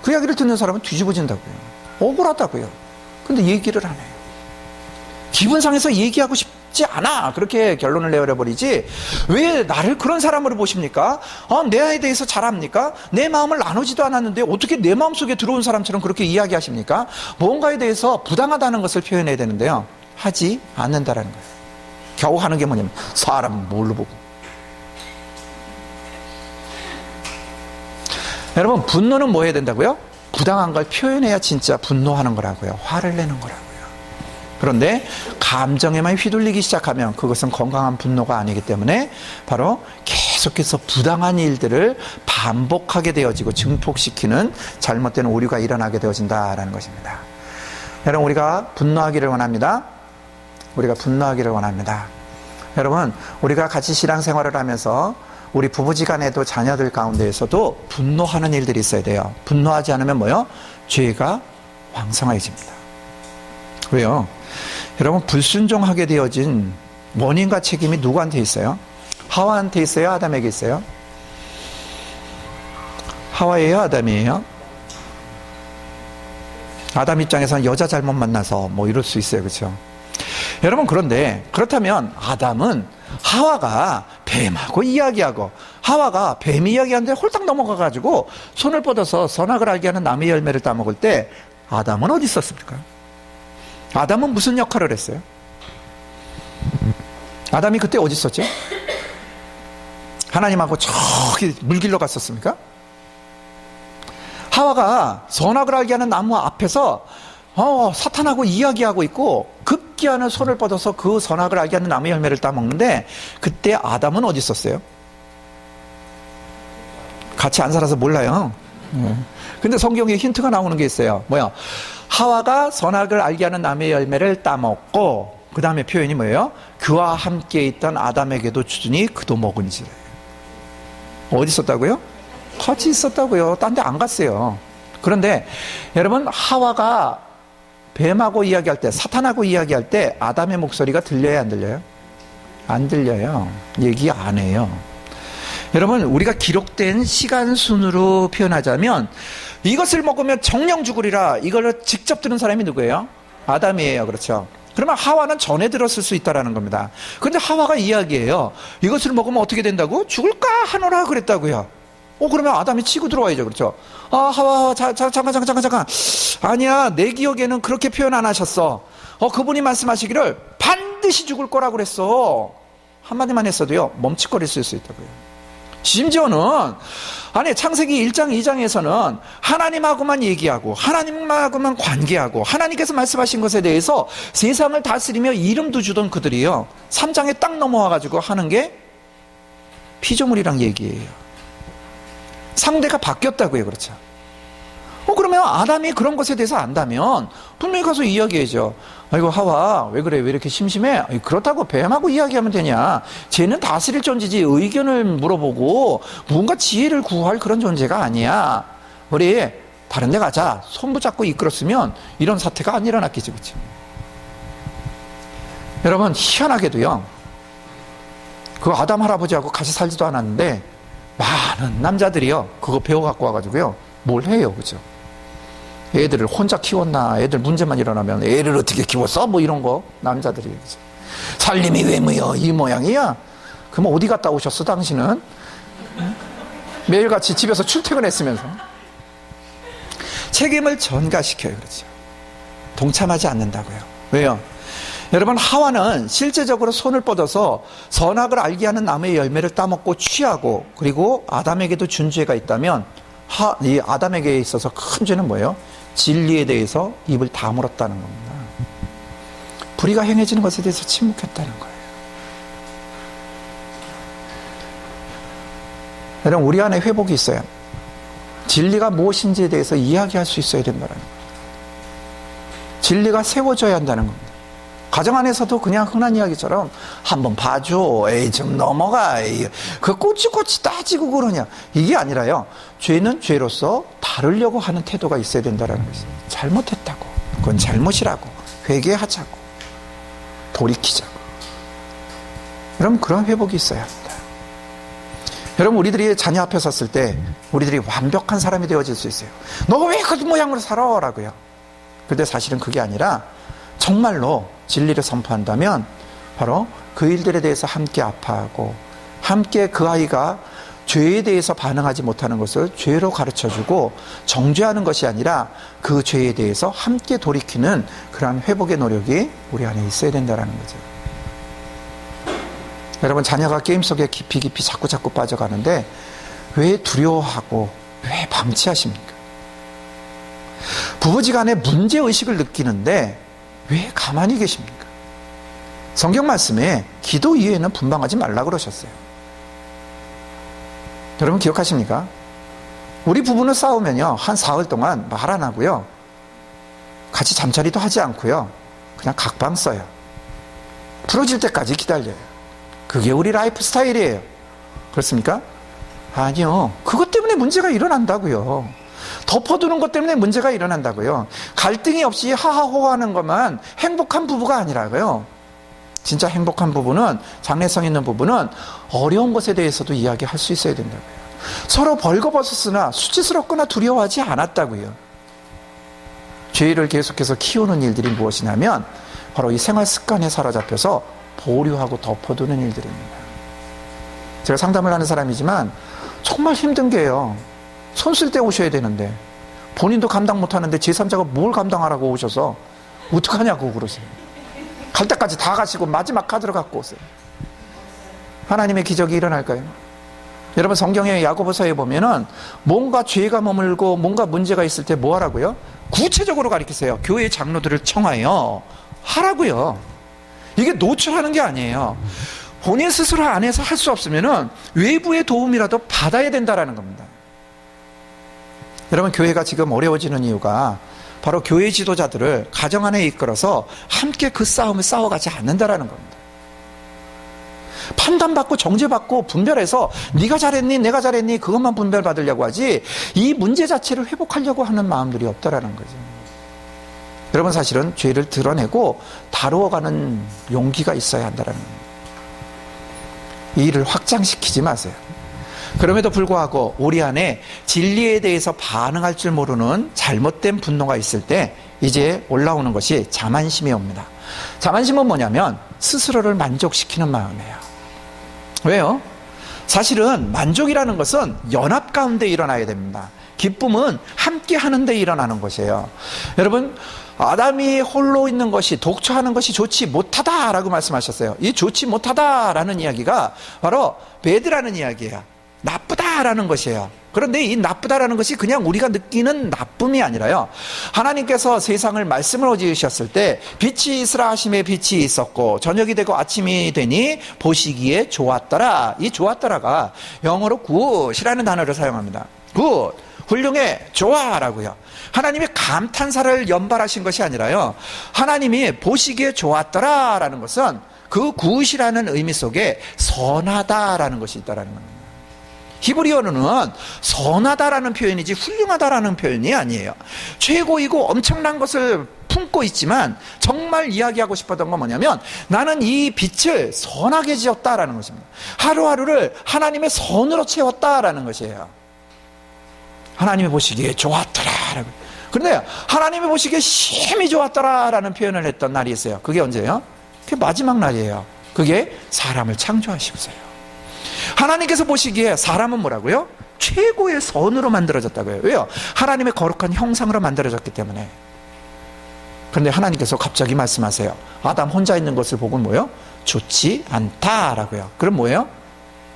그 이야기를 듣는 사람은 뒤집어진다고요. 억울하다고요. 근데 얘기를 안 해요. 기분 상해서 얘기하고 싶지 않아. 그렇게 결론을 내버려버리지, 왜 나를 그런 사람으로 보십니까? 내 아이에 대해서 잘 압니까? 내 마음을 나누지도 않았는데 어떻게 내 마음속에 들어온 사람처럼 그렇게 이야기하십니까? 뭔가에 대해서 부당하다는 것을 표현해야 되는데요, 하지 않는다라는 거예요. 겨우 하는 게 뭐냐면 사람 뭘로 보고. 여러분, 분노는 뭐 해야 된다고요? 부당한 걸 표현해야 진짜 분노하는 거라고요. 화를 내는 거라고요. 그런데 감정에만 휘둘리기 시작하면 그것은 건강한 분노가 아니기 때문에 바로 계속 계속해서 부당한 일들을 반복하게 되어지고 증폭시키는 잘못된 오류가 일어나게 되어진다라는 것입니다. 여러분, 우리가 분노하기를 원합니다. 우리가 분노하기를 원합니다. 여러분, 우리가 같이 신앙생활을 하면서 우리 부부지간에도 자녀들 가운데에서도 분노하는 일들이 있어야 돼요. 분노하지 않으면 뭐요? 죄가 왕성해집니다. 왜요? 여러분, 불순종하게 되어진 원인과 책임이 누구한테 있어요? 하와한테 있어요? 아담에게 있어요? 하와예요? 아담이에요? 아담 입장에서는 여자 잘못 만나서 뭐 이럴 수 있어요. 그렇죠? 여러분, 그런데 그렇다면 아담은 하와가 뱀하고 이야기하고 하와가 뱀이 이야기하는데 홀딱 넘어가가지고 손을 뻗어서 선악을 알게 하는 나무의 열매를 따먹을 때 아담은 어디 있었습니까? 아담은 무슨 역할을 했어요? 아담이 그때 어디 있었죠? 하나님하고 저기 물길로 갔었습니까? 하와가 선악을 알게 하는 나무 앞에서 사탄하고 이야기하고 있고 급기야는 손을 뻗어서 그 선악을 알게 하는 나무 열매를 따먹는데 그때 아담은 어디 있었어요? 같이 안 살아서 몰라요. 근데 성경에 힌트가 나오는 게 있어요. 뭐야? 하와가 선악을 알게 하는 나무의 열매를 따먹고 그 다음에 표현이 뭐예요? 그와 함께 있던 아담에게도 주더니 그도 먹은지라. 어디 있었다고요? 같이 있었다고요. 딴 데 안 갔어요. 그런데 여러분, 하와가 뱀하고 이야기할 때, 사탄하고 이야기할 때 아담의 목소리가 들려요, 안 들려요? 안 들려요. 얘기 안 해요. 여러분, 우리가 기록된 시간 순으로 표현하자면 이것을 먹으면 정령 죽으리라, 이걸 직접 들은 사람이 누구예요? 아담이에요. 그렇죠? 그러면 하와는 전에 들었을 수 있다는 겁니다. 그런데 하와가 이야기해요. 이것을 먹으면 어떻게 된다고? 죽을까 하노라 그랬다고요. 그러면 아담이 치고 들어와야죠. 그렇죠? 하와, 잠깐. 아니야, 내 기억에는 그렇게 표현 안 하셨어. 그분이 말씀하시기를 반드시 죽을 거라고 그랬어. 한마디만 했어도요, 멈칫거릴 수 있다고요. 심지어는, 창세기 1장, 2장에서는 하나님하고만 얘기하고, 하나님하고만 관계하고, 하나님께서 말씀하신 것에 대해서 세상을 다스리며 이름도 주던 그들이요, 3장에 딱 넘어와가지고 하는 게 피조물이랑 얘기예요. 상대가 바뀌었다고요. 그렇죠? 그러면 아담이 그런 것에 대해서 안다면 분명히 가서 이야기해야죠. 아이고, 하와, 왜 그래? 왜 이렇게 심심해? 그렇다고 뱀하고 이야기하면 되냐? 쟤는 다스릴 존재지 의견을 물어보고 뭔가 지혜를 구할 그런 존재가 아니야. 우리 다른 데 가자. 손 붙잡고 이끌었으면 이런 사태가 안 일어났겠지. 그렇죠? 여러분, 희한하게도요, 그 아담 할아버지하고 같이 살지도 않았는데 많은 남자들이요, 그거 배워갖고 와가지고요, 뭘 해요. 그죠? 애들을 혼자 키웠나? 애들 문제만 일어나면 애를 어떻게 키웠어? 뭐 이런 거, 남자들이. 그죠? 살림이 왜 뭐여? 이 모양이야? 그럼 어디 갔다 오셨어, 당신은? 매일같이 집에서 출퇴근했으면서. 책임을 전가시켜요. 그렇죠? 동참하지 않는다고요. 왜요? 여러분, 하와는 실제적으로 손을 뻗어서 선악을 알게 하는 나무의 열매를 따먹고 취하고, 그리고 아담에게도 준 죄가 있다면 이 아담에게 있어서 큰 죄는 뭐예요? 진리에 대해서 입을 다물었다는 겁니다. 불의가 행해지는 것에 대해서 침묵했다는 거예요. 여러분, 우리 안에 회복이 있어요. 진리가 무엇인지에 대해서 이야기할 수 있어야 된다는 거예요. 진리가 세워져야 한다는 겁니다. 가정 안에서도 그냥 흔한 이야기처럼 한번 봐줘, 에이 좀 넘어가, 에이, 그 꼬치꼬치 따지고 그러냐, 이게 아니라요, 죄는 죄로서 다루려고 하는 태도가 있어야 된다는 것이죠. 잘못했다고, 그건 잘못이라고 회개하자고, 돌이키자고. 여러분, 그런 회복이 있어야 합니다. 여러분, 우리들이 자녀 앞에 섰을 때 우리들이 완벽한 사람이 되어질 수 있어요. 너가 왜 그 모양으로 살아? 라고요. 근데 사실은 그게 아니라 정말로 진리를 선포한다면 바로 그 일들에 대해서 함께 아파하고, 함께 그 아이가 죄에 대해서 반응하지 못하는 것을 죄로 가르쳐주고 정죄하는 것이 아니라 그 죄에 대해서 함께 돌이키는 그러한 회복의 노력이 우리 안에 있어야 된다는 거죠. 여러분, 자녀가 게임 속에 깊이 자꾸 빠져가는데 왜 두려워하고 왜 방치하십니까? 부부지간에 문제의식을 느끼는데 왜 가만히 계십니까? 성경 말씀에 기도 이외에는 분방하지 말라 그러셨어요. 여러분 기억하십니까? 우리 부부는 싸우면요, 한 사흘 동안 말 안 하고요, 같이 잠자리도 하지 않고요, 그냥 각방 써요. 풀어질 때까지 기다려요. 그게 우리 라이프 스타일이에요. 그렇습니까? 아니요. 그것 때문에 문제가 일어난다고요. 덮어두는 것 때문에 문제가 일어난다고요. 갈등이 없이 하하호하는 것만 행복한 부부가 아니라고요. 진짜 행복한 부부는, 장래성 있는 부부는 어려운 것에 대해서도 이야기할 수 있어야 된다고요. 서로 벌거벗었으나 수치스럽거나 두려워하지 않았다고요. 죄를 계속해서 키우는 일들이 무엇이냐면 바로 이 생활 습관에 사로잡혀서 보류하고 덮어두는 일들입니다. 제가 상담을 하는 사람이지만 정말 힘든 게요, 손 쓸 때 오셔야 되는데 본인도 감당 못하는데 제3자가 뭘 감당하라고 오셔서 어떡하냐고 그러세요. 갈 때까지 다 가시고 마지막 카드를 갖고 오세요. 하나님의 기적이 일어날까요? 여러분 성경의 야고보서에 보면은 뭔가 죄가 머물고 뭔가 문제가 있을 때 뭐 하라고요? 구체적으로 가르치세요. 교회 장로들을 청하여 하라고요. 이게 노출하는 게 아니에요. 본인 스스로 안에서 할 수 없으면은 외부의 도움이라도 받아야 된다라는 겁니다. 여러분 교회가 지금 어려워지는 이유가 바로 교회 지도자들을 가정 안에 이끌어서 함께 그 싸움을 싸워가지 않는다라는 겁니다. 판단받고 정죄받고 분별해서 네가 잘했니 내가 잘했니 그것만 분별받으려고 하지 이 문제 자체를 회복하려고 하는 마음들이 없다라는 거죠. 여러분 사실은 죄를 드러내고 다루어가는 용기가 있어야 한다는 겁니다. 이 일을 확장시키지 마세요. 그럼에도 불구하고 우리 안에 진리에 대해서 반응할 줄 모르는 잘못된 분노가 있을 때 이제 올라오는 것이 자만심이 옵니다. 자만심은 뭐냐면 스스로를 만족시키는 마음이에요. 왜요? 사실은 만족이라는 것은 연합 가운데 일어나야 됩니다. 기쁨은 함께 하는데 일어나는 것이에요. 여러분 아담이 홀로 있는 것이 독처하는 것이 좋지 못하다라고 말씀하셨어요. 이 좋지 못하다라는 이야기가 바로 배드라는 이야기예요. 나쁘다라는 것이에요. 그런데 이 나쁘다라는 것이 그냥 우리가 느끼는 나쁨이 아니라요, 하나님께서 세상을 말씀으로 지으셨을 때 빛이 있으라 하심에 빛이 있었고 저녁이 되고 아침이 되니 보시기에 좋았더라. 이 좋았더라가 영어로 굿이라는 단어를 사용합니다. 굿, 훌륭해, 좋아라고요. 하나님이 감탄사를 연발하신 것이 아니라요, 하나님이 보시기에 좋았더라라는 것은 그 굿이라는 의미 속에 선하다라는 것이 있다라는 겁니다. 히브리어로는 선하다라는 표현이지 훌륭하다라는 표현이 아니에요. 최고이고 엄청난 것을 품고 있지만 정말 이야기하고 싶었던 건 뭐냐면 나는 이 빛을 선하게 지었다라는 것입니다. 하루하루를 하나님의 선으로 채웠다라는 것이에요. 하나님이 보시기에 좋았더라. 그런데 하나님이 보시기에 심히 좋았더라라는 표현을 했던 날이 있어요. 그게 언제예요? 그게 마지막 날이에요. 그게 사람을 창조하시고서요. 하나님께서 보시기에 사람은 뭐라고요? 최고의 선으로 만들어졌다고요. 왜요? 하나님의 거룩한 형상으로 만들어졌기 때문에. 그런데 하나님께서 갑자기 말씀하세요. 아담 혼자 있는 것을 보고 뭐예요? 좋지 않다라고요. 그럼 뭐예요?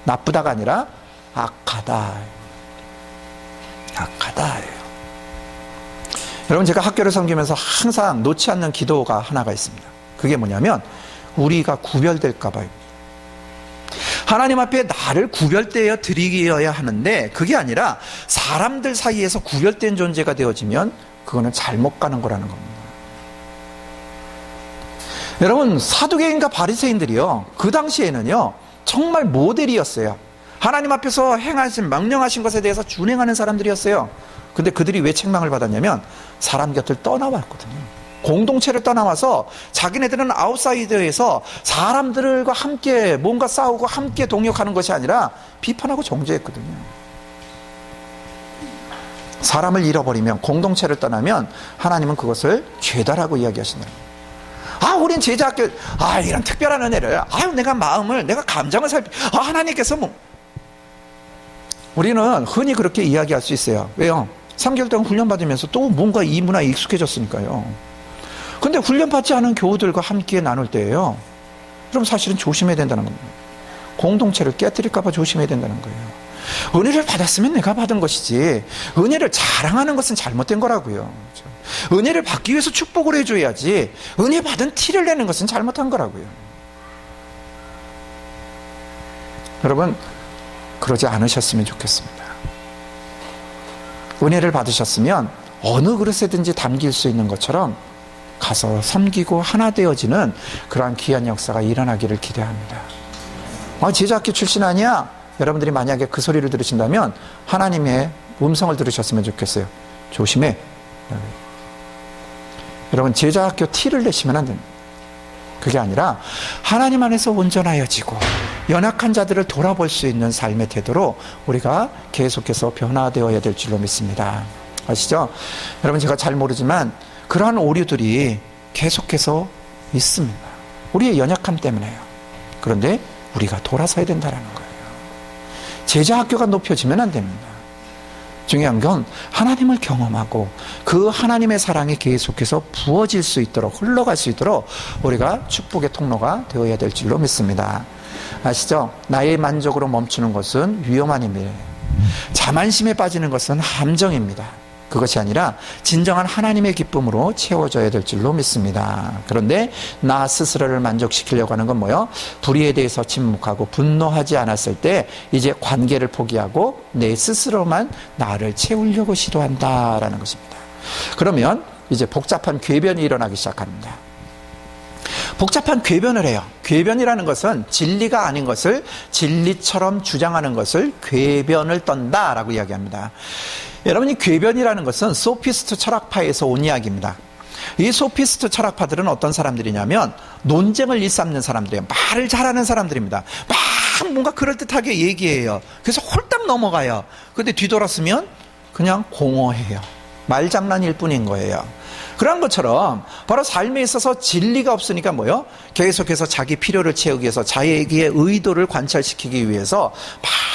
나쁘다가 아니라 악하다. 악하다예요. 여러분 제가 학교를 섬기면서 항상 놓지 않는 기도가 하나가 있습니다. 그게 뭐냐면 우리가 구별될까 봐요. 하나님 앞에 나를 구별되어 드리어야 하는데 그게 아니라 사람들 사이에서 구별된 존재가 되어지면 그거는 잘못 가는 거라는 겁니다. 여러분 사두개인과 바리새인들이요, 그 당시에는요 정말 모델이었어요. 하나님 앞에서 행하신 명령하신 것에 대해서 준행하는 사람들이었어요. 근데 그들이 왜 책망을 받았냐면 사람 곁을 떠나왔거든요. 공동체를 떠나와서 자기네들은 아웃사이더에서 사람들과 함께 뭔가 싸우고 함께 동역하는 것이 아니라 비판하고 정죄했거든요. 사람을 잃어버리면, 공동체를 떠나면 하나님은 그것을 죄다라고 이야기하신다. 우린 제자학교, 이런 특별한 은혜를, 내가 마음을, 내가 감정을 하나님께서 우리는 흔히 그렇게 이야기할 수 있어요. 왜요? 3개월 동안 훈련받으면서 또 뭔가 이 문화에 익숙해졌으니까요. 근데 훈련받지 않은 교우들과 함께 나눌 때예요, 그럼 사실은 조심해야 된다는 겁니다. 공동체를 깨뜨릴까 봐 조심해야 된다는 거예요. 은혜를 받았으면 내가 받은 것이지 은혜를 자랑하는 것은 잘못된 거라고요. 은혜를 받기 위해서 축복을 해줘야지 은혜 받은 티를 내는 것은 잘못한 거라고요. 여러분 그러지 않으셨으면 좋겠습니다. 은혜를 받으셨으면 어느 그릇에든지 담길 수 있는 것처럼 가서 섬기고 하나 되어지는 그러한 귀한 역사가 일어나기를 기대합니다. 제자학교 출신 아니야? 여러분들이 만약에 그 소리를 들으신다면 하나님의 음성을 들으셨으면 좋겠어요. 조심해. 여러분, 제자학교 티를 내시면 안 됩니다. 그게 아니라 하나님 안에서 온전하여지고 연약한 자들을 돌아볼 수 있는 삶의 태도로 우리가 계속해서 변화되어야 될 줄로 믿습니다. 아시죠? 여러분, 제가 잘 모르지만 그러한 오류들이 계속해서 있습니다. 우리의 연약함 때문에요. 그런데 우리가 돌아서야 된다는 거예요. 제자학교가 높여지면 안 됩니다. 중요한 건 하나님을 경험하고 그 하나님의 사랑이 계속해서 부어질 수 있도록, 흘러갈 수 있도록 우리가 축복의 통로가 되어야 될 줄로 믿습니다. 아시죠? 나의 만족으로 멈추는 것은 위험한 일이에요. 자만심에 빠지는 것은 함정입니다. 그것이 아니라 진정한 하나님의 기쁨으로 채워져야 될 줄로 믿습니다. 그런데 나 스스로를 만족시키려고 하는 건 뭐예요? 불의에 대해서 침묵하고 분노하지 않았을 때 이제 관계를 포기하고 내 스스로만 나를 채우려고 시도한다라는 것입니다. 그러면 이제 복잡한 궤변이 일어나기 시작합니다. 복잡한 궤변을 해요. 궤변이라는 것은 진리가 아닌 것을 진리처럼 주장하는 것을 궤변을 떤다라고 이야기합니다. 여러분이 궤변이라는 것은 소피스트 철학파에서 온 이야기입니다. 이 소피스트 철학파들은 어떤 사람들이냐면 논쟁을 일삼는 사람들이에요. 말을 잘하는 사람들입니다. 막 뭔가 그럴듯하게 얘기해요. 그래서 홀딱 넘어가요. 근데 뒤돌았으면 그냥 공허해요. 말장난일 뿐인 거예요. 그런 것처럼 바로 삶에 있어서 진리가 없으니까 뭐요? 계속해서 자기 필요를 채우기 위해서 자기의 의도를 관철시키기 위해서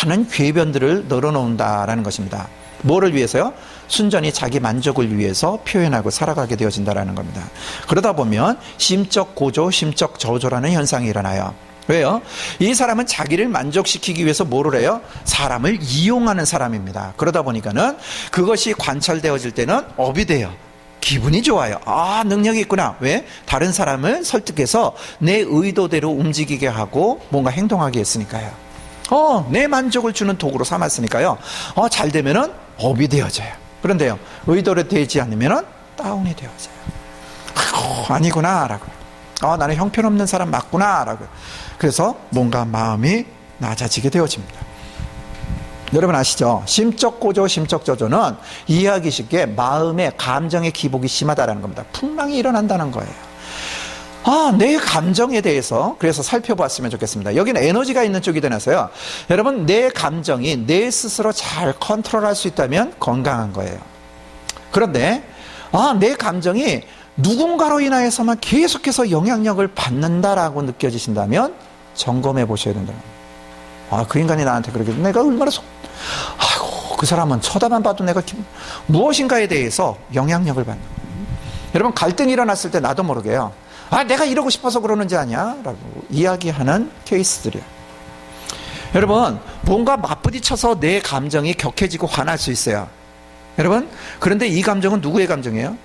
많은 궤변들을 늘어놓는다라는 것입니다. 뭐를 위해서요? 순전히 자기 만족을 위해서 표현하고 살아가게 되어진다는 겁니다. 그러다 보면 심적 고조, 심적 저조라는 현상이 일어나요. 왜요? 이 사람은 자기를 만족시키기 위해서 뭐를 해요? 사람을 이용하는 사람입니다. 그러다 보니까는 그것이 관철되어질 때는 업이 돼요. 기분이 좋아요. 능력이 있구나. 왜? 다른 사람을 설득해서 내 의도대로 움직이게 하고 뭔가 행동하게 했으니까요. 내 만족을 주는 도구로 삼았으니까요. 잘 되면은 업이 되어져요. 그런데요, 의도로 되지 않으면은 다운이 되어져요. 아니구나 라고. 나는 형편없는 사람 맞구나 라고. 그래서 뭔가 마음이 낮아지게 되어집니다. 여러분 아시죠? 심적 고조, 심적 저조는 이해하기 쉽게 마음의 감정의 기복이 심하다는 겁니다. 풍랑이 일어난다는 거예요. 내 감정에 대해서 그래서 살펴봤으면 좋겠습니다. 여기는 에너지가 있는 쪽이 되나서요. 여러분, 내 감정이 내 스스로 잘 컨트롤할 수 있다면 건강한 거예요. 그런데 내 감정이 누군가로 인하여서만 계속해서 영향력을 받는다라고 느껴지신다면 점검해 보셔야 된다. 그 인간이 나한테 그렇게 내가 얼마나 그 사람은 쳐다만 봐도 내가 무엇인가에 대해서 영향력을 받는 거예요. 여러분, 갈등이 일어났을 때 나도 모르게요. 내가 이러고 싶어서 그러는지 아니야? 라고 이야기하는 케이스들이에요. 여러분, 뭔가 맞부딪혀서 내 감정이 격해지고 화날 수 있어요. 여러분, 그런데 이 감정은 누구의 감정이에요?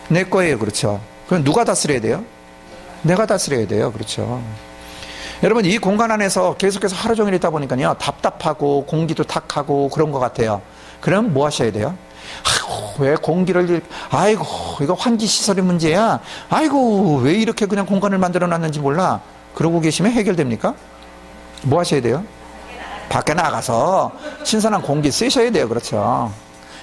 내 거예요. 그렇죠? 그럼 누가 다스려야 돼요? 내가 다스려야 돼요. 그렇죠? 여러분, 이 공간 안에서 계속해서 하루 종일 있다 보니까요, 답답하고 공기도 탁하고 그런 것 같아요. 그럼 뭐 하셔야 돼요? 왜 공기를, 이거 환기 시설이 문제야. 왜 이렇게 그냥 공간을 만들어 놨는지 몰라. 그러고 계시면 해결됩니까? 뭐 하셔야 돼요? 밖에 나가서 신선한 공기 쓰셔야 돼요. 그렇죠?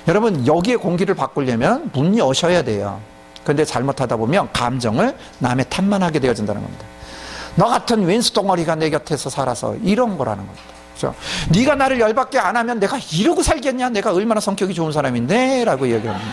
여러분, 여기에 공기를 바꾸려면 문 여셔야 돼요. 그런데 잘못하다 보면 감정을 남의 탓만 하게 되어진다는 겁니다. 너 같은 왼수 덩어리가 내 곁에서 살아서 이런 거라는 겁니다. 그렇죠? 네가 나를 열받게 안 하면 내가 이러고 살겠냐? 내가 얼마나 성격이 좋은 사람인데? 라고 얘기합니다.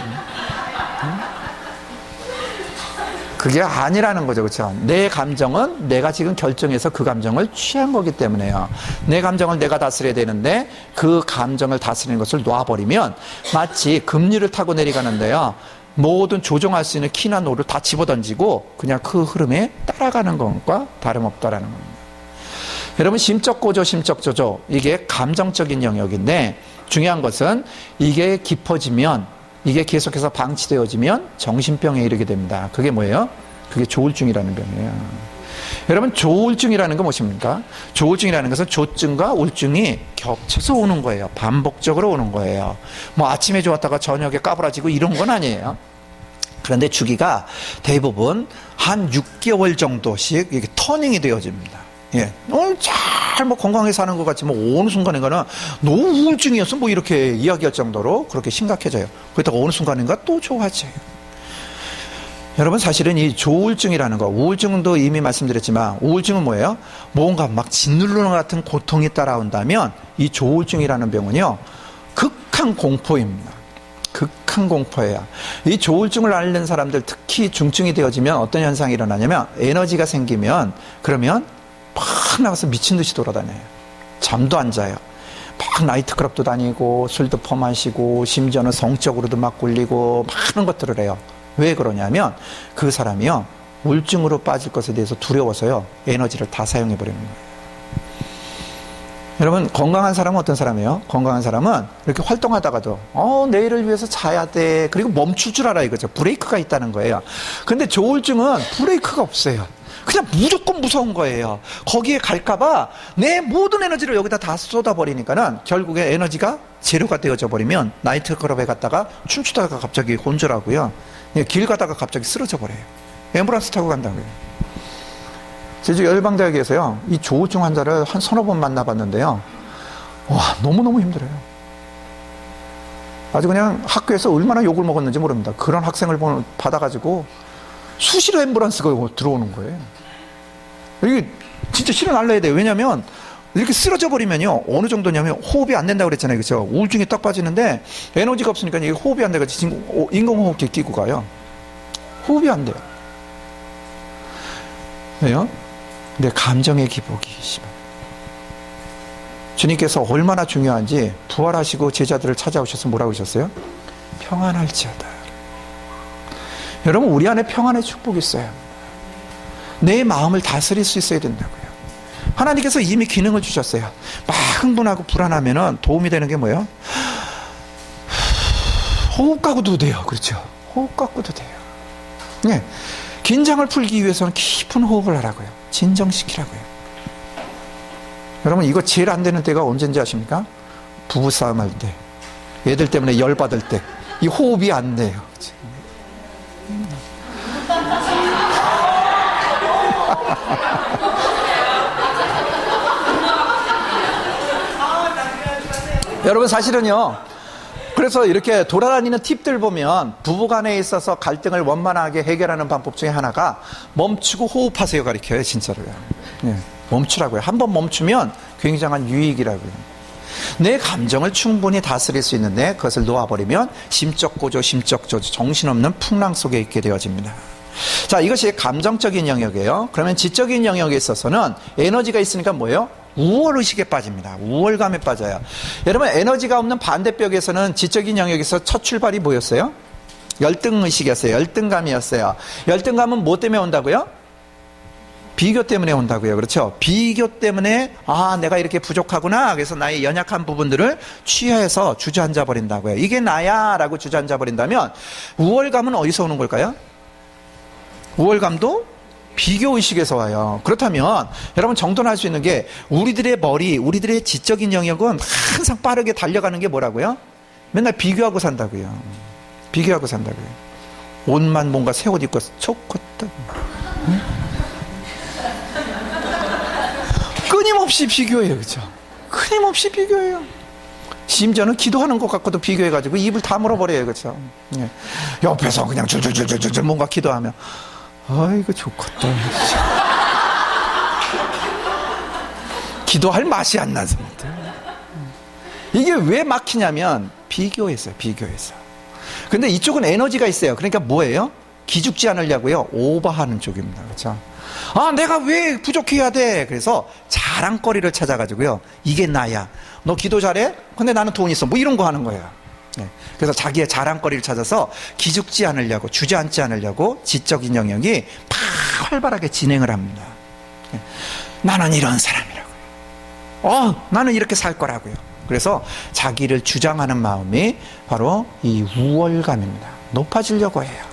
그게 아니라는 거죠. 그렇죠? 내 감정은 내가 지금 결정해서 그 감정을 취한 거기 때문에요. 내 감정을 내가 다스려야 되는데 그 감정을 다스리는 것을 놔버리면 마치 급류를 타고 내려가는데요, 모든 조종할 수 있는 키나 노를 다 집어던지고 그냥 그 흐름에 따라가는 것과 다름없다라는 겁니다. 여러분, 심적 고조, 심적 저조, 이게 감정적인 영역인데 중요한 것은 이게 깊어지면, 이게 계속해서 방치되어지면 정신병에 이르게 됩니다. 그게 뭐예요? 그게 조울증이라는 병이에요. 여러분, 조울증이라는 건 무엇입니까? 조울증이라는 것은 조증과 우울증이 겹쳐서 오는 거예요. 반복적으로 오는 거예요. 뭐 아침에 좋았다가 저녁에 까부라지고 이런 건 아니에요. 그런데 주기가 대부분 한 6개월 정도씩 이렇게 터닝이 되어집니다. 예. 잘 뭐 건강하게 사는 것 같지만 어느 순간인가는 너 우울증이었어 뭐 이렇게 이야기할 정도로 그렇게 심각해져요. 그러다가 어느 순간인가 또 좋아져요. 여러분, 사실은 이 조울증이라는 거, 우울증도 이미 말씀드렸지만 우울증은 뭐예요? 뭔가 막 짓누르는 같은 고통이 따라온다면 이 조울증이라는 병은요, 극한 공포입니다. 극한 공포예요. 이 조울증을 앓는 사람들, 특히 중증이 되어지면 어떤 현상이 일어나냐면 에너지가 생기면 그러면 막 나가서 미친 듯이 돌아다녀요. 잠도 안 자요. 막 나이트클럽도 다니고 술도 퍼마시고 심지어는 성적으로도 막 굴리고 많은 것들을 해요. 왜 그러냐면 그 사람이요, 우울증으로 빠질 것에 대해서 두려워서요, 에너지를 다 사용해버립니다. 여러분, 건강한 사람은 어떤 사람이에요? 건강한 사람은 이렇게 활동하다가도 내일을 위해서 자야 돼. 그리고 멈출 줄 알아, 이거죠. 브레이크가 있다는 거예요. 근데 조울증은 브레이크가 없어요. 그냥 무조건 무서운 거예요. 거기에 갈까봐 내 모든 에너지를 여기다 다 쏟아버리니까는 결국에 에너지가 재료가 되어져 버리면 나이트클럽에 갔다가 춤추다가 갑자기 혼절하고요, 길 가다가 갑자기 쓰러져 버려요. 앰뷸런스 타고 간다고요. 제주 열방대학에서요, 이 조울증 환자를 한 서너 번 만나봤는데요, 와, 너무너무 힘들어요. 아주 그냥 학교에서 얼마나 욕을 먹었는지 모릅니다. 그런 학생을 받아가지고 수시로 앰뷸런스가 들어오는 거예요. 이게 진짜 실어 날라야 돼요. 왜냐면 이렇게 쓰러져 버리면요, 어느 정도냐면 호흡이 안 된다고 그랬잖아요. 그렇죠? 우울증이 딱 빠지는데 에너지가 없으니까 이게 호흡이 안 돼가지고 지금 인공호흡기 끼고 가요. 호흡이 안 돼요. 왜요? 내 감정의 기복이 심해요. 주님께서 얼마나 중요한지 부활하시고 제자들을 찾아오셔서 뭐라고 하셨어요? 평안할지어다. 여러분, 우리 안에 평안의 축복이 있어요. 내 마음을 다스릴 수 있어야 된다고요. 하나님께서 이미 기능을 주셨어요. 막 흥분하고 불안하면 도움이 되는 게 뭐예요? 호흡 가구도 돼요. 그렇죠? 호흡 가구도 돼요. 네. 긴장을 풀기 위해서는 깊은 호흡을 하라고요. 진정시키라고요. 여러분, 이거 제일 안 되는 때가 언제인지 아십니까? 부부싸움 할 때, 애들 때문에 열받을 때, 이 호흡이 안 돼요. 여러분, 사실은요, 그래서 이렇게 돌아다니는 팁들 보면 부부간에 있어서 갈등을 원만하게 해결하는 방법 중에 하나가 멈추고 호흡하세요 가르쳐요. 진짜로요. 네, 멈추라고요. 한번 멈추면 굉장한 유익이라고요. 내 감정을 충분히 다스릴 수 있는데 그것을 놓아버리면 심적 고조, 심적 저주, 정신없는 풍랑 속에 있게 되어집니다. 자, 이것이 감정적인 영역이에요. 그러면 지적인 영역에 있어서는 에너지가 있으니까 뭐예요? 우월의식에 빠집니다. 우월감에 빠져요. 여러분, 에너지가 없는 반대벽에서는 지적인 영역에서 첫 출발이 뭐였어요? 열등의식이었어요. 열등감이었어요. 열등감은 뭐 때문에 온다고요? 비교 때문에 온다고요. 그렇죠? 비교 때문에 내가 이렇게 부족하구나. 그래서 나의 연약한 부분들을 취해서 주저앉아 버린다고요. 이게 나야 라고 주저앉아 버린다면 우월감은 어디서 오는 걸까요? 우월감도 비교의식에서 와요. 그렇다면 여러분, 정돈할 수 있는 게 우리들의 머리, 우리들의 지적인 영역은 항상 빠르게 달려가는 게 뭐라고요? 맨날 비교하고 산다고요. 비교하고 산다고요. 옷만 뭔가 새 옷 입고 좋겠다. 응? 끊임없이 비교해요. 그렇죠? 끊임없이 비교해요. 심지어는 기도하는 것 갖고도 비교해가지고 입을 다물어버려요. 그렇죠? 예. 옆에서 그냥 줄줄줄줄줄 뭔가 기도하면 아이고 좋겠다. 기도할 맛이 안 나습니다. 이게 왜 막히냐면 비교해서. 근데 이쪽은 에너지가 있어요. 그러니까 뭐예요? 기죽지 않으려고요, 오버하는 쪽입니다. 그렇죠? 내가 왜 부족해야 돼? 그래서 자랑거리를 찾아가지고요, 이게 나야. 너 기도 잘해? 근데 나는 돈 있어. 뭐 이런 거 하는 거예요. 네. 그래서 자기의 자랑거리를 찾아서 기죽지 않으려고, 주저앉지 않으려고 지적인 영역이 활발하게 진행을 합니다. 네. 나는 이런 사람이라고요. 나는 이렇게 살 거라고요. 그래서 자기를 주장하는 마음이 바로 이 우월감입니다. 높아지려고 해요.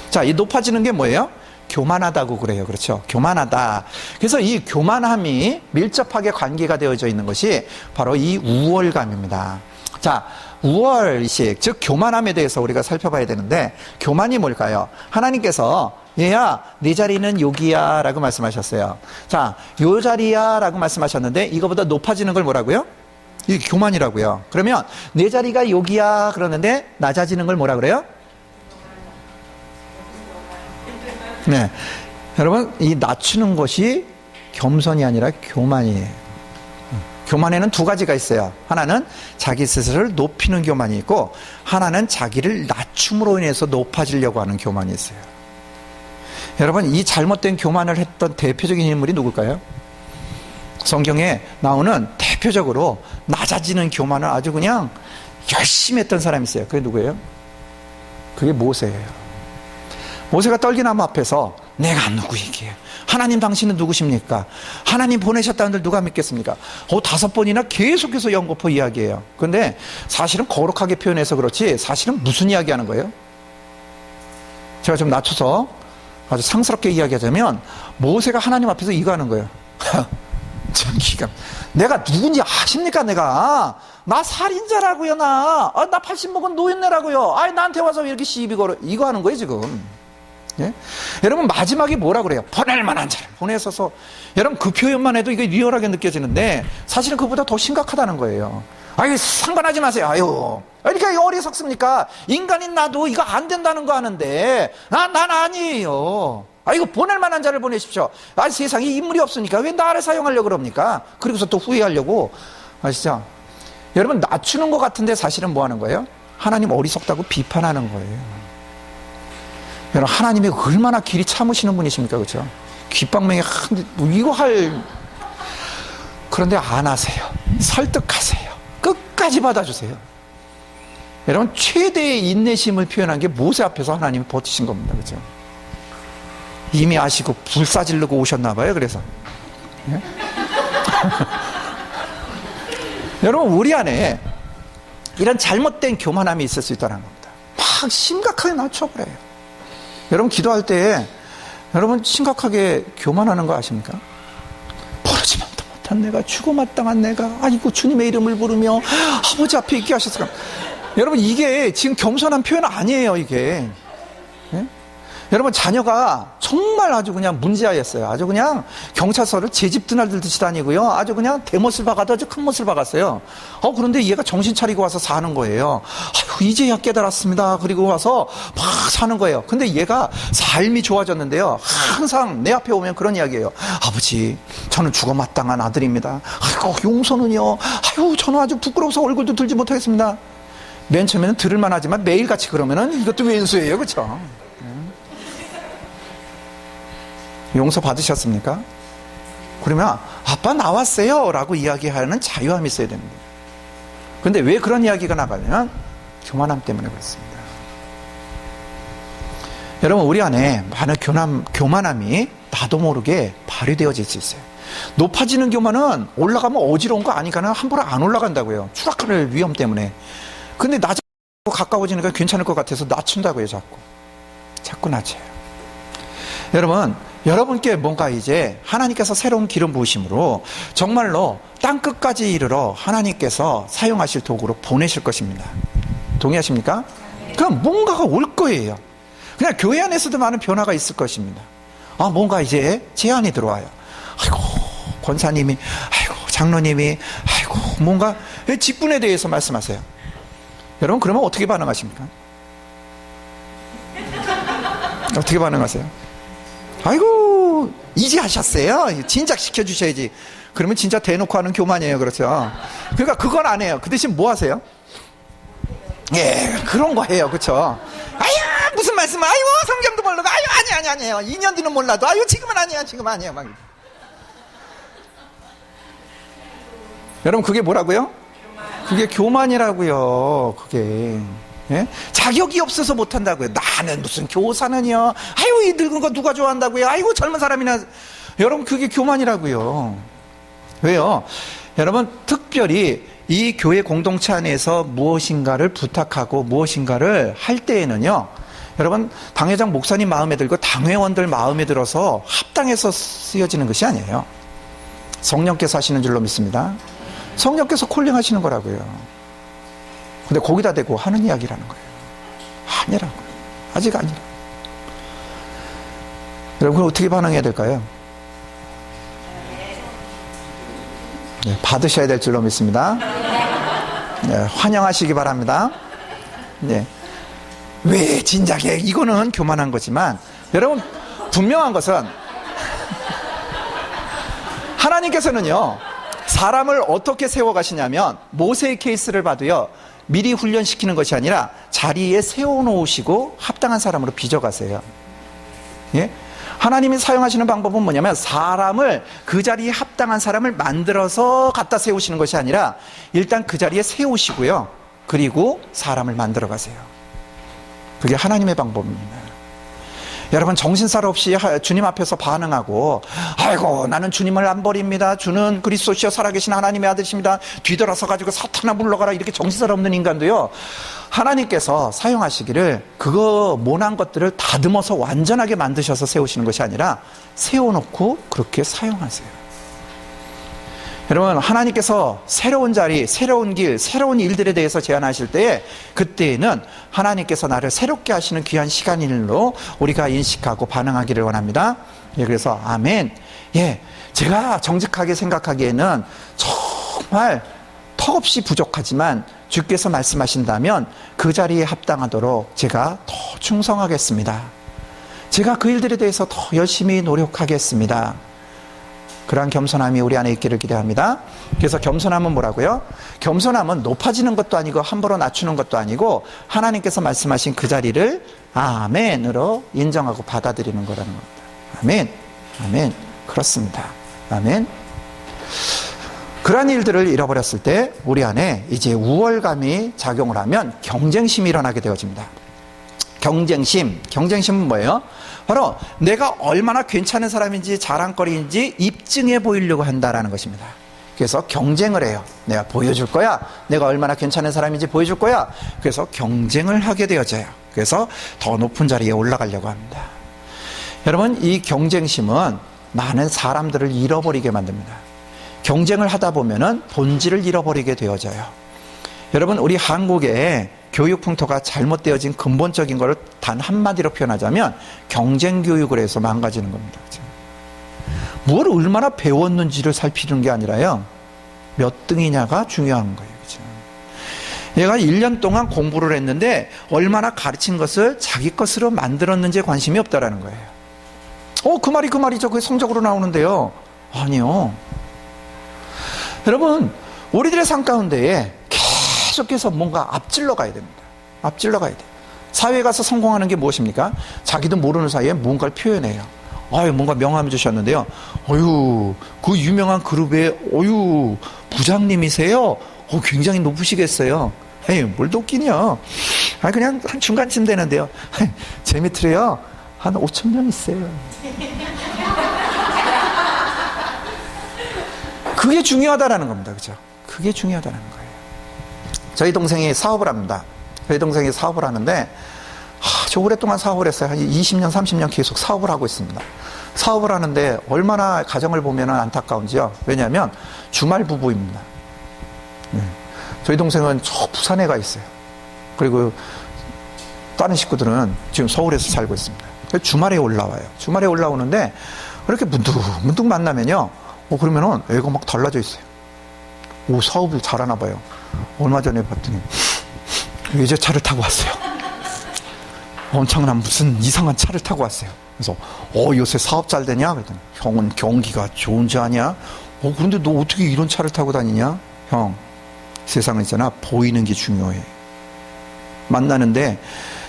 자, 이 높아지는 게 뭐예요? 교만하다고 그래요. 그렇죠? 교만하다. 그래서 이 교만함이 밀접하게 관계가 되어져 있는 것이 바로 이 우월감입니다. 자, 우월의식, 즉 교만함에 대해서 우리가 살펴봐야 되는데, 교만이 뭘까요? 하나님께서 얘야, 네 자리는 여기야 라고 말씀하셨어요. 자, 요 자리야 라고 말씀하셨는데, 이거보다 높아지는 걸 뭐라고요? 이게 교만이라고요. 그러면 내 자리가 여기야 그러는데 낮아지는 걸 뭐라 그래요? 네, 여러분, 이 낮추는 것이 겸손이 아니라 교만이에요. 교만에는 두 가지가 있어요. 하나는 자기 스스로를 높이는 교만이 있고, 하나는 자기를 낮춤으로 인해서 높아지려고 하는 교만이 있어요. 여러분, 이 잘못된 교만을 했던 대표적인 인물이 누굴까요? 성경에 나오는 대표적으로 낮아지는 교만을 아주 그냥 열심히 했던 사람이 있어요. 그게 누구예요? 그게 모세예요. 모세가 떨기나무 앞에서 내가 누구이기에, 하나님 당신은 누구십니까? 하나님 보내셨다는 들 누가 믿겠습니까? 5번이나 계속해서 연거푸 이야기해요. 그런데 사실은 거룩하게 표현해서 그렇지 사실은 무슨 이야기하는 거예요? 제가 좀 낮춰서 아주 상스럽게 이야기하자면, 모세가 하나님 앞에서 이거 하는 거예요. 참 기가, 내가 누군지 아십니까? 내가 나 살인자라고요. 나 80 먹은 노인네라고요. 나한테 와서 왜 이렇게 시비 걸어, 이거 하는 거예요 지금. 예? 여러분, 마지막에 뭐라 그래요? 보낼 만한 자를 보내셔서. 여러분, 그 표현만 해도 이게 리얼하게 느껴지는데 사실은 그보다 더 심각하다는 거예요. 상관하지 마세요. 그러니까 어리석습니까? 인간인 나도 이거 안 된다는 거 아는데 난 아니에요. 이거 보낼 만한 자를 보내십시오. 세상에 인물이 없으니까 왜 나를 사용하려고 그럽니까? 그리고서 또 후회하려고. 아시죠? 여러분, 낮추는 것 같은데 사실은 뭐 하는 거예요? 하나님 어리석다고 비판하는 거예요. 여러분, 하나님이 얼마나 길이 참으시는 분이십니까? 그렇죠? 귓방맹이 이거 그런데 안 하세요. 설득하세요. 끝까지 받아주세요. 여러분, 최대의 인내심을 표현한 게 모세 앞에서 하나님이 버티신 겁니다. 그렇죠? 이미 아시고 불사질르고 오셨나 봐요. 그래서 예? 여러분, 우리 안에 이런 잘못된 교만함이 있을 수 있다는 겁니다. 막 심각하게 낮춰버려요. 여러분, 기도할 때 여러분 심각하게 교만하는 거 아십니까? 버르지만도 못한 내가, 죽어마땅한 내가, 아이고 주님의 이름을 부르며 아버지 앞에 있게 하셨을까. 여러분, 이게 지금 겸손한 표현 아니에요. 이게 예? 여러분, 자녀가 정말 아주 그냥 문제아였어요. 아주 그냥 경찰서를 제 집 드나들듯이 다니고요. 아주 그냥 대못을 박아도 아주 큰 못을 박았어요. 그런데 얘가 정신 차리고 와서 사는 거예요. 이제야 깨달았습니다. 그리고 와서 막 사는 거예요. 근데 얘가 삶이 좋아졌는데요. 항상 내 앞에 오면 그런 이야기예요. 아버지, 저는 죽어마땅한 아들입니다. 용서는요. 저는 아주 부끄러워서 얼굴도 들지 못하겠습니다. 맨 처음에는 들을만 하지만 매일같이 그러면은 이것도 왼수예요. 그렇죠? 용서 받으셨습니까? 그러면 아빠 나왔어요 라고 이야기하는 자유함이 있어야 됩니다. 그런데 왜 그런 이야기가 나가냐면 교만함 때문에 그렇습니다. 여러분, 우리 안에 많은 교만함이 나도 모르게 발휘되어질 수 있어요. 높아지는 교만은 올라가면 어지러운 거 아니까는 함부로 안 올라간다고요. 추락할 위험 때문에. 근데 낮아지고 가까워지니까 괜찮을 것 같아서 낮춘다고요. 자꾸 낮춰요. 여러분, 여러분께 뭔가 이제 하나님께서 새로운 기름 부으심으로 정말로 땅끝까지 이르러 하나님께서 사용하실 도구로 보내실 것입니다. 동의하십니까? 그럼 뭔가가 올 거예요. 그냥 교회 안에서도 많은 변화가 있을 것입니다. 뭔가 이제 제안이 들어와요. 아이고, 권사님이, 아이고, 장로님이, 아이고, 뭔가 직분에 대해서 말씀하세요. 여러분, 그러면 어떻게 반응하십니까? 어떻게 반응하세요? 아이고, 이제 하셨어요? 진작 시켜주셔야지. 그러면 진짜 대놓고 하는 교만이에요. 그렇죠? 그러니까 그건 안 해요. 그 대신 뭐 하세요? 예, 그런 거 해요. 그렇죠? 아유, 무슨 말씀, 아유, 성경도 모르고, 아유, 아니에요. 2년 뒤는 몰라도, 아유, 지금은 아니야, 지금 아니에요. 막. 여러분, 그게 뭐라고요? 그게 교만이라고요. 그게. 예? 자격이 없어서 못한다고요. 나는 무슨 교사는요. 아유, 이 늙은 거 누가 좋아한다고요. 아이고, 젊은 사람이나. 여러분, 그게 교만이라고요. 왜요? 여러분, 특별히 이 교회 공동체 안에서 무엇인가를 부탁하고 무엇인가를 할 때에는요, 여러분, 당회장 목사님 마음에 들고 당회원들 마음에 들어서 합당해서 쓰여지는 것이 아니에요. 성령께서 하시는 줄로 믿습니다. 성령께서 콜링하시는 거라고요. 근데 거기다 대고 하는 이야기라는 거예요. 아니라고요. 아직 아니라. 여러분, 어떻게 반응해야 될까요? 네, 받으셔야 될 줄로 믿습니다. 네, 환영하시기 바랍니다. 네. 왜 진작에, 이거는 교만한 거지만 여러분, 분명한 것은 하나님께서는요, 사람을 어떻게 세워가시냐면 모세의 케이스를 봐도요, 미리 훈련시키는 것이 아니라 자리에 세워놓으시고 합당한 사람으로 빚어가세요. 예? 하나님이 사용하시는 방법은 뭐냐면 사람을, 그 자리에 합당한 사람을 만들어서 갖다 세우시는 것이 아니라 일단 그 자리에 세우시고요, 그리고 사람을 만들어 가세요. 그게 하나님의 방법입니다. 여러분, 정신살 없이 주님 앞에서 반응하고, 아이고 나는 주님을 안 버립니다, 주는 그리스도시여 살아계신 하나님의 아들이십니다, 뒤돌아서 가지고 사탄아 물러가라, 이렇게 정신살 없는 인간도요, 하나님께서 사용하시기를 그거 모난 것들을 다듬어서 완전하게 만드셔서 세우시는 것이 아니라 세워놓고 그렇게 사용하세요. 여러분, 하나님께서 새로운 자리, 새로운 길, 새로운 일들에 대해서 제안하실 때에, 그때에는 하나님께서 나를 새롭게 하시는 귀한 시간일로 우리가 인식하고 반응하기를 원합니다. 예, 그래서 아멘. 예, 제가 정직하게 생각하기에는 정말 턱없이 부족하지만 주께서 말씀하신다면 그 자리에 합당하도록 제가 더 충성하겠습니다. 제가 그 일들에 대해서 더 열심히 노력하겠습니다. 그러한 겸손함이 우리 안에 있기를 기대합니다. 그래서 겸손함은 뭐라고요? 겸손함은 높아지는 것도 아니고 함부로 낮추는 것도 아니고 하나님께서 말씀하신 그 자리를 아멘으로 인정하고 받아들이는 거라는 겁니다. 아멘, 아멘. 그렇습니다. 아멘. 그러한 일들을 잃어버렸을 때 우리 안에 이제 우월감이 작용을 하면 경쟁심이 일어나게 되어집니다. 경쟁심은 뭐예요? 바로 내가 얼마나 괜찮은 사람인지 자랑거리인지 입증해 보이려고 한다라는 것입니다. 그래서 경쟁을 해요. 내가 보여줄 거야. 내가 얼마나 괜찮은 사람인지 보여줄 거야. 그래서 경쟁을 하게 되어져요. 그래서 더 높은 자리에 올라가려고 합니다. 여러분, 이 경쟁심은 많은 사람들을 잃어버리게 만듭니다. 경쟁을 하다 보면은 본질을 잃어버리게 되어져요. 여러분, 우리 한국의 교육 풍토가 잘못되어진 근본적인 것을 단 한마디로 표현하자면 경쟁 교육을 해서 망가지는 겁니다. 뭘 얼마나 배웠는지를 살피는 게 아니라요, 몇 등이냐가 중요한 거예요. 그렇죠? 얘가 1년 동안 공부를 했는데 얼마나 가르친 것을 자기 것으로 만들었는지에 관심이 없다라는 거예요. 그 말이죠. 그게 성적으로 나오는데요. 아니요. 여러분, 우리들의 삶 가운데에 계속해서 뭔가 앞질러 가야 됩니다. 앞질러 가야 돼요. 사회에 가서 성공하는 게 무엇입니까? 자기도 모르는 사이에 뭔가를 표현해요. 뭔가 명함 주셨는데요. 그 유명한 그룹의 부장님이세요? 굉장히 높으시겠어요. 뭘 높긴요. 그냥 한 중간쯤 되는데요. 제 밑으로요, 한 5,000명 있어요. 그게 중요하다라는 겁니다. 그죠? 그게 중요하다는 거예요. 저희 동생이 사업을 합니다. 저희 동생이 사업을 하는데, 저 오랫동안 사업을 했어요. 한 20년, 30년 계속 사업을 하고 있습니다. 사업을 하는데 얼마나 가정을 보면 안타까운지요. 왜냐하면 주말 부부입니다. 저희 동생은 저 부산에 가 있어요. 그리고 다른 식구들은 지금 서울에서 살고 있습니다. 주말에 올라와요. 주말에 올라오는데 이렇게 문득 만나면요, 그러면은 애가 막 달라져 있어요. 사업을 잘하나 봐요. 얼마 전에 봤더니 외제차를 타고 왔어요. 엄청난 무슨 이상한 차를 타고 왔어요. 그래서 요새 사업 잘 되냐? 그랬더니 형은 경기가 좋은지 아냐? 그런데 너 어떻게 이런 차를 타고 다니냐? 형, 세상은 있잖아, 보이는 게 중요해. 만나는데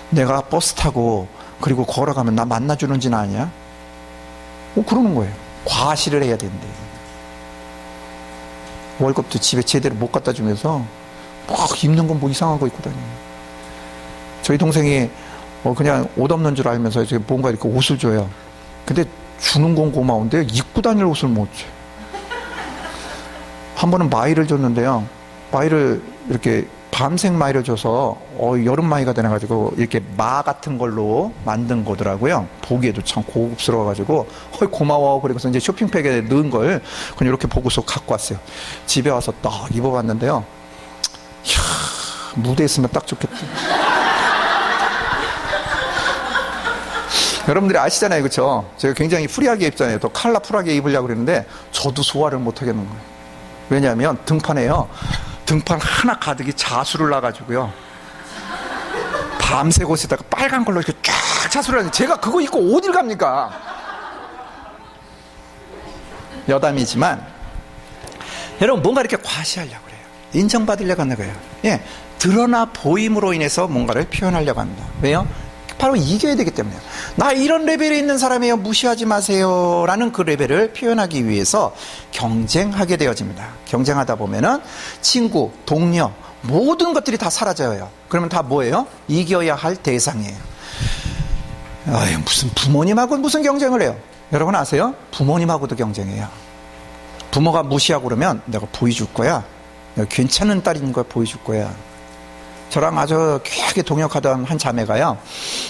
내가 버스 타고 그리고 걸어가면 나 만나주는지는 아냐? 그러는 거예요. 과시를 해야 된대. 월급도 집에 제대로 못 갖다 주면서 막 입는 건 뭐 이상한 거 입고 다녀요. 저희 동생이 그냥 옷 없는 줄 알면서 뭔가 이렇게 옷을 줘요. 근데 주는 건 고마운데 입고 다닐 옷을 못 줘요. 한 번은 마이를 줬는데요, 마이를 이렇게 밤색 마이를 줘서 여름 마이가 되나가지고 이렇게 마 같은 걸로 만든 거더라고요. 보기에도 참 고급스러워가지고 고마워. 그리고서 이제 쇼핑백에 넣은 걸 그냥 이렇게 보고서 갖고 왔어요. 집에 와서 딱 입어봤는데요. 이야, 무대에 있으면 딱 좋겠다. 여러분들이 아시잖아요, 그렇죠? 제가 굉장히 프리하게 입잖아요. 또 컬러풀하게 입으려고 그러는데 저도 소화를 못 하겠는 거예요. 왜냐하면 등판에요. 등판 하나 가득이 자수를 놔가지고요. 밤새 옷에다가 빨간 걸로 이렇게 쫙 자수를 하는데 제가 그거 입고 어딜 갑니까? 여담이지만 여러분 뭔가 이렇게 과시하려고 그래요. 인정받으려고 하는 거예요. 예, 드러나 보임으로 인해서 뭔가를 표현하려고 합니다. 왜요? 바로 이겨야 되기 때문에요. 나 이런 레벨에 있는 사람이에요. 무시하지 마세요. 라는 그 레벨을 표현하기 위해서 경쟁하게 되어집니다. 경쟁하다 보면은 친구, 동료, 모든 것들이 다 사라져요. 그러면 다 뭐예요? 이겨야 할 대상이에요. 아유, 무슨 부모님하고 무슨 경쟁을 해요? 여러분 아세요? 부모님하고도 경쟁해요. 부모가 무시하고 그러면 내가 보여줄 거야. 내가 괜찮은 딸인 걸 보여줄 거야. 저랑 아주 귀하게 동역하던 한 자매가요,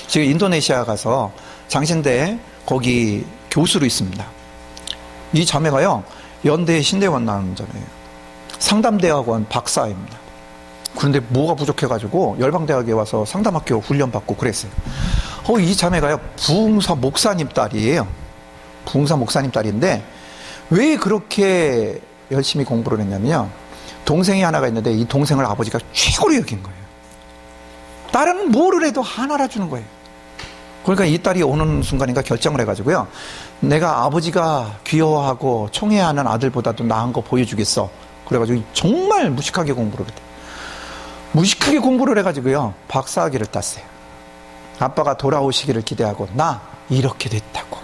지금 인도네시아 가서 장신대 거기 교수로 있습니다. 이 자매가요, 연대 신대원 나오는 자매예요. 상담대학원 박사입니다. 그런데 뭐가 부족해가지고 열방대학에 와서 상담학교 훈련받고 그랬어요. 이 자매가요, 부흥사 목사님 딸이에요. 부흥사 목사님 딸인데 왜 그렇게 열심히 공부를 했냐면요, 동생이 하나가 있는데 이 동생을 아버지가 최고로 여긴 거예요. 딸은 뭐를 해도 하나 알아주는 거예요. 그러니까 이 딸이 오는 순간인가 결정을 해가지고요, 내가 아버지가 귀여워하고 총애하는 아들보다도 나은 거 보여주겠어. 그래가지고 정말 무식하게 공부를 했대요. 무식하게 공부를 해가지고요, 박사학위를 땄어요. 아빠가 돌아오시기를 기대하고 나 이렇게 됐다고.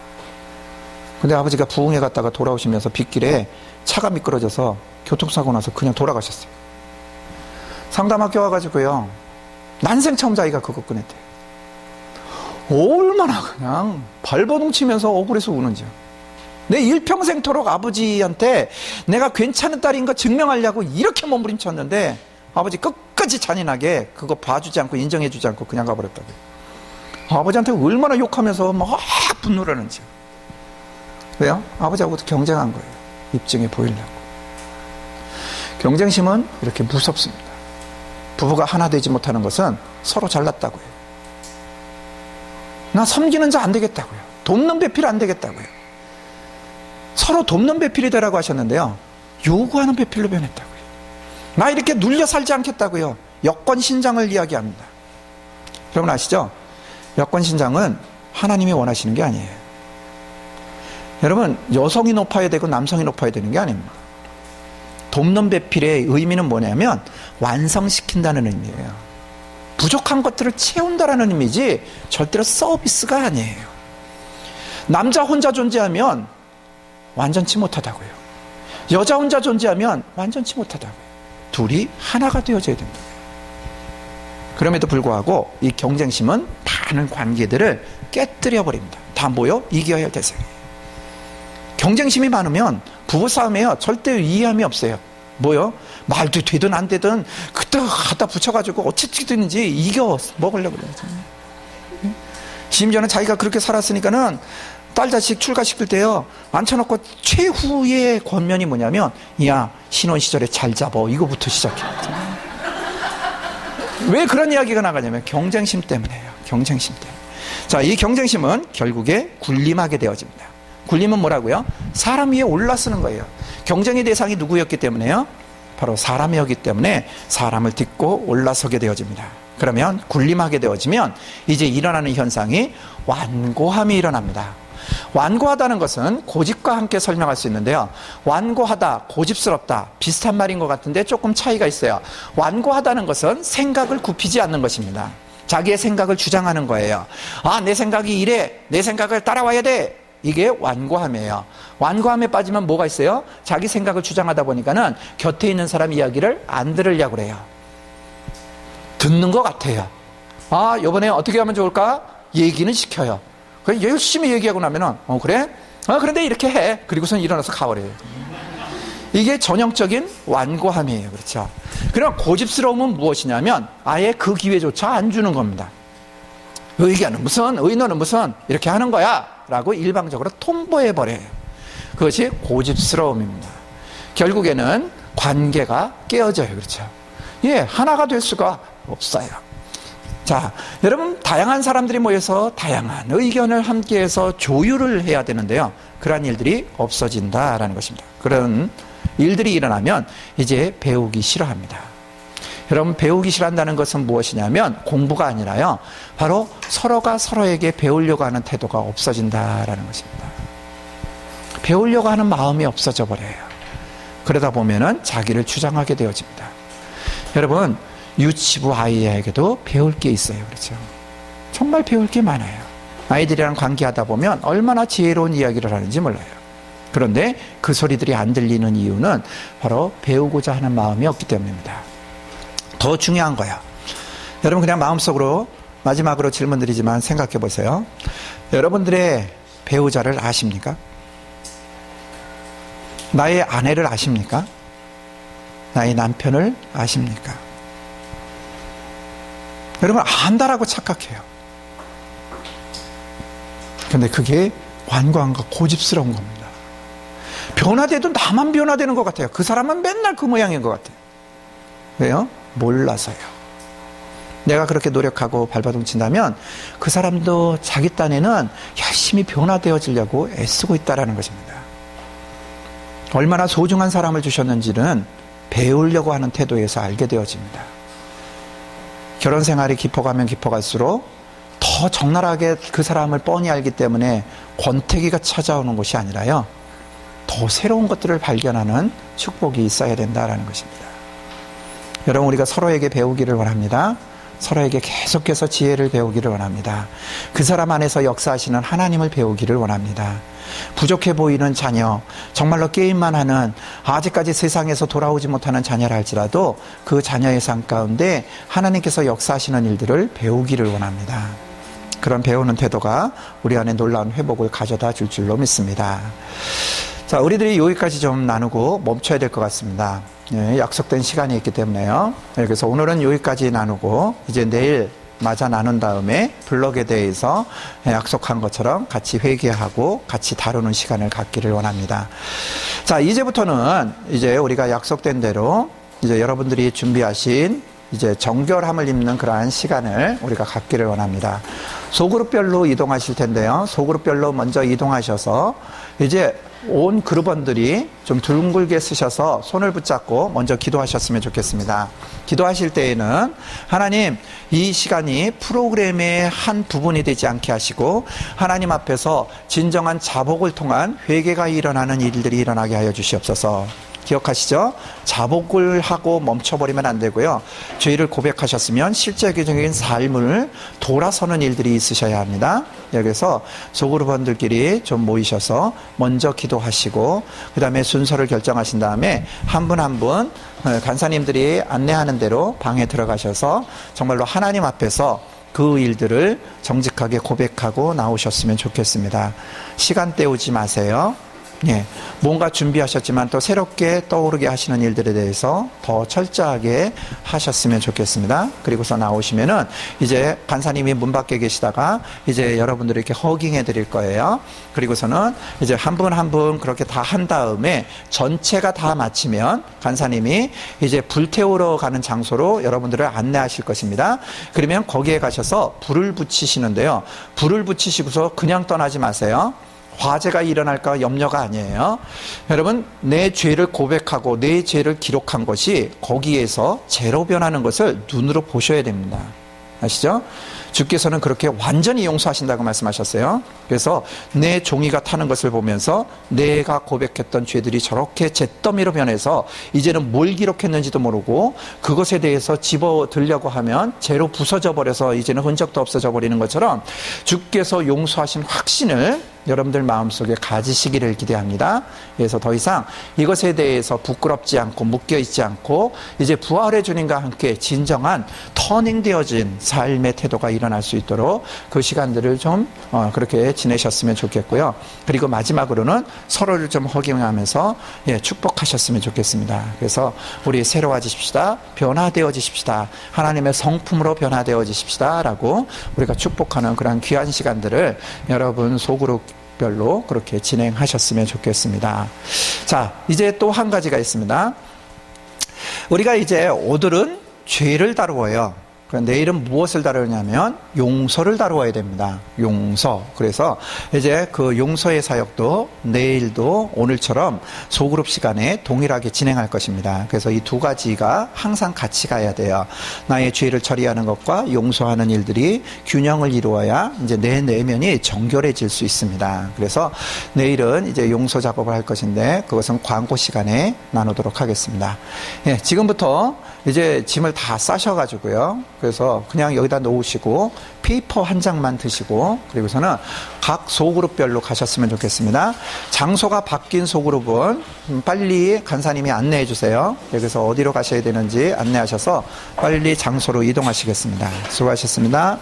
근데 아버지가 부흥회 갔다가 돌아오시면서 빗길에 차가 미끄러져서 교통사고 나서 그냥 돌아가셨어요. 상담학교 와가지고요, 난생 처음 자기가 그거 꺼냈대요. 얼마나 그냥 발버둥 치면서 억울해서 우는지요. 내 일평생토록 아버지한테 내가 괜찮은 딸인 거 증명하려고 이렇게 몸부림쳤는데 아버지 끝까지 잔인하게 그거 봐주지 않고 인정해주지 않고 그냥 가버렸다고요. 아버지한테 얼마나 욕하면서 막 분노를 하는지요. 왜요? 아버지하고도 경쟁한 거예요. 입증해 보이려고. 경쟁심은 이렇게 무섭습니다. 부부가 하나 되지 못하는 것은 서로 잘났다고요. 나 섬기는 자 안 되겠다고요. 돕는 배필 안 되겠다고요. 서로 돕는 배필이 되라고 하셨는데요, 요구하는 배필로 변했다고요. 나 이렇게 눌려 살지 않겠다고요. 여권신장을 이야기합니다. 여러분 아시죠? 여권신장은 하나님이 원하시는 게 아니에요. 여러분, 여성이 높아야 되고 남성이 높아야 되는 게 아닙니다. 돕는 배필의 의미는 뭐냐면 완성시킨다는 의미예요. 부족한 것들을 채운다라는 의미지 절대로 서비스가 아니에요. 남자 혼자 존재하면 완전치 못하다고요. 여자 혼자 존재하면 완전치 못하다고요. 둘이 하나가 되어져야 된다. 그럼에도 불구하고 이 경쟁심은 많은 관계들을 깨뜨려 버립니다. 다 뭐요? 이겨야 할 대상이에요. 경쟁심이 많으면 부부싸움에요, 절대 이해함이 없어요. 뭐요? 말도 되든 안 되든 그때 갖다 붙여가지고 어찌됐든지 이겨 먹으려고 그래요. 심지어는 자기가 그렇게 살았으니까는 딸 자식 출가시킬 때요, 앉혀놓고 최후의 권면이 뭐냐면, 야 신혼 시절에 잘 잡어, 이거부터 시작해요. 왜 그런 이야기가 나가냐면 경쟁심 때문에요. 경쟁심 때문에. 자, 이 경쟁심은 결국에 군림하게 되어집니다. 군림은 뭐라고요? 사람 위에 올라서는 거예요. 경쟁의 대상이 누구였기 때문에요? 바로 사람이었기 때문에 사람을 딛고 올라서게 되어집니다. 그러면 군림하게 되어지면 이제 일어나는 현상이 완고함이 일어납니다. 완고하다는 것은 고집과 함께 설명할 수 있는데요, 완고하다, 고집스럽다 비슷한 말인 것 같은데 조금 차이가 있어요. 완고하다는 것은 생각을 굽히지 않는 것입니다. 자기의 생각을 주장하는 거예요. 아, 내 생각이 이래, 내 생각을 따라와야 돼. 이게 완고함이에요. 완고함에 빠지면 뭐가 있어요? 자기 생각을 주장하다 보니까는 곁에 있는 사람 이야기를 안 들으려고 그래요. 듣는 것 같아요. 아, 이번에 어떻게 하면 좋을까? 얘기는 시켜요. 그래서 열심히 얘기하고 나면은 그래? 그런데 이렇게 해. 그리고선 일어나서 가버려요. 이게 전형적인 완고함이에요. 그렇죠? 그럼 고집스러움은 무엇이냐면 아예 그 기회조차 안 주는 겁니다. 의견은 무슨, 의논은 무슨 이렇게 하는 거야 라고 일방적으로 통보해버려요. 그것이 고집스러움입니다. 결국에는 관계가 깨어져요. 그렇죠? 예, 하나가 될 수가 없어요. 자, 여러분, 다양한 사람들이 모여서 다양한 의견을 함께해서 조율을 해야 되는데요. 그러한 일들이 없어진다라는 것입니다. 그런 일들이 일어나면 이제 배우기 싫어합니다. 여러분, 배우기 싫어한다는 것은 무엇이냐면 공부가 아니라요, 바로 서로가 서로에게 배우려고 하는 태도가 없어진다라는 것입니다. 배우려고 하는 마음이 없어져 버려요. 그러다 보면은 자기를 주장하게 되어집니다. 여러분, 유치부 아이에게도 배울 게 있어요. 그렇죠? 정말 배울 게 많아요. 아이들이랑 관계하다 보면 얼마나 지혜로운 이야기를 하는지 몰라요. 그런데 그 소리들이 안 들리는 이유는 바로 배우고자 하는 마음이 없기 때문입니다. 더 중요한 거야. 여러분, 그냥 마음속으로 마지막으로 질문 드리지만 생각해 보세요. 여러분들의 배우자를 아십니까? 나의 아내를 아십니까? 나의 남편을 아십니까? 여러분, 안다라고 착각해요. 근데 그게 완고함과 고집스러운 겁니다. 변화돼도 나만 변화되는 것 같아요. 그 사람은 맨날 그 모양인 것 같아요. 왜요? 몰라서요. 내가 그렇게 노력하고 발버둥 친다면 그 사람도 자기 딴에는 열심히 변화되어지려고 애쓰고 있다는 것입니다. 얼마나 소중한 사람을 주셨는지는 배우려고 하는 태도에서 알게 되어집니다. 결혼 생활이 깊어가면 깊어갈수록 더 적나라하게 그 사람을 뻔히 알기 때문에 권태기가 찾아오는 것이 아니라요, 더 새로운 것들을 발견하는 축복이 있어야 된다는 것입니다. 여러분, 우리가 서로에게 배우기를 원합니다. 서로에게 계속해서 지혜를 배우기를 원합니다. 그 사람 안에서 역사하시는 하나님을 배우기를 원합니다. 부족해 보이는 자녀, 정말로 게임만 하는, 아직까지 세상에서 돌아오지 못하는 자녀라 할지라도 그 자녀의 삶 가운데 하나님께서 역사하시는 일들을 배우기를 원합니다. 그런 배우는 태도가 우리 안에 놀라운 회복을 가져다 줄 줄로 믿습니다. 자, 우리들이 여기까지 좀 나누고 멈춰야 될 것 같습니다. 예, 약속된 시간이 있기 때문에요. 그래서 오늘은 여기까지 나누고 이제 내일 마저 나눈 다음에 블럭에 대해서 약속한 것처럼 같이 회개하고 같이 다루는 시간을 갖기를 원합니다. 자, 이제부터는 이제 우리가 약속된 대로 이제 여러분들이 준비하신 이제 정결함을 입는 그러한 시간을 우리가 갖기를 원합니다. 소그룹별로 이동하실 텐데요. 소그룹별로 먼저 이동하셔서 이제 온 그룹원들이 좀 둥글게 쓰셔서 손을 붙잡고 먼저 기도하셨으면 좋겠습니다. 기도하실 때에는 하나님, 이 시간이 프로그램의 한 부분이 되지 않게 하시고 하나님 앞에서 진정한 자복을 통한 회개가 일어나는 일들이 일어나게 하여 주시옵소서. 기억하시죠? 자복을 하고 멈춰버리면 안 되고요. 죄를 고백하셨으면 실제적인 삶을 돌아서는 일들이 있으셔야 합니다. 여기서 소그룹원들끼리 좀 모이셔서 먼저 기도하시고 그 다음에 순서를 결정하신 다음에 한 분 한 분 간사님들이 안내하는 대로 방에 들어가셔서 정말로 하나님 앞에서 그 일들을 정직하게 고백하고 나오셨으면 좋겠습니다. 시간 때우지 마세요. 예, 뭔가 준비하셨지만 또 새롭게 떠오르게 하시는 일들에 대해서 더 철저하게 하셨으면 좋겠습니다. 그리고서 나오시면은 이제 간사님이 문 밖에 계시다가 이제 여러분들이 이렇게 허깅해 드릴 거예요. 그리고서는 이제 한 분 한 분 그렇게 다 한 다음에 전체가 다 마치면 간사님이 이제 불태우러 가는 장소로 여러분들을 안내하실 것입니다. 그러면 거기에 가셔서 불을 붙이시는데요. 불을 붙이시고서 그냥 떠나지 마세요. 화재가 일어날까 염려가 아니에요. 여러분, 내 죄를 고백하고 내 죄를 기록한 것이 거기에서 죄로 변하는 것을 눈으로 보셔야 됩니다. 아시죠? 주께서는 그렇게 완전히 용서하신다고 말씀하셨어요. 그래서 내 종이가 타는 것을 보면서 내가 고백했던 죄들이 저렇게 잿더미로 변해서 이제는 뭘 기록했는지도 모르고 그것에 대해서 집어들려고 하면 죄로 부서져 버려서 이제는 흔적도 없어져 버리는 것처럼 주께서 용서하신 확신을 여러분들 마음속에 가지시기를 기대합니다. 그래서 더 이상 이것에 대해서 부끄럽지 않고 묶여있지 않고 이제 부활의 주님과 함께 진정한 터닝되어진 삶의 태도가 일어날 수 있도록 그 시간들을 좀 그렇게 지내셨으면 좋겠고요. 그리고 마지막으로는 서로를 좀 허경하면서 축복하셨으면 좋겠습니다. 그래서 우리 새로워지십시다. 변화되어지십시다. 하나님의 성품으로 변화되어지십시다. 라고 우리가 축복하는 그런 귀한 시간들을 여러분 소그룹별로 그렇게 진행하셨으면 좋겠습니다. 자, 이제 또 한 가지가 있습니다. 우리가 이제 오늘은 죄를 다루어요. 내일은 무엇을 다루냐면 용서를 다루어야 됩니다. 용서. 그래서 이제 그 용서의 사역도 내일도 오늘처럼 소그룹 시간에 동일하게 진행할 것입니다. 그래서 이 두 가지가 항상 같이 가야 돼요. 나의 죄를 처리하는 것과 용서하는 일들이 균형을 이루어야 이제 내 내면이 정결해질 수 있습니다. 그래서 내일은 이제 용서 작업을 할 것인데 그것은 광고 시간에 나누도록 하겠습니다. 지금부터 이제 짐을 다 싸셔가지고요. 그래서 그냥 여기다 놓으시고 페이퍼 한 장만 드시고 그리고서는 각 소그룹별로 가셨으면 좋겠습니다. 장소가 바뀐 소그룹은 빨리 간사님이 안내해 주세요. 그래서 어디로 가셔야 되는지 안내하셔서 빨리 장소로 이동하시겠습니다. 수고하셨습니다.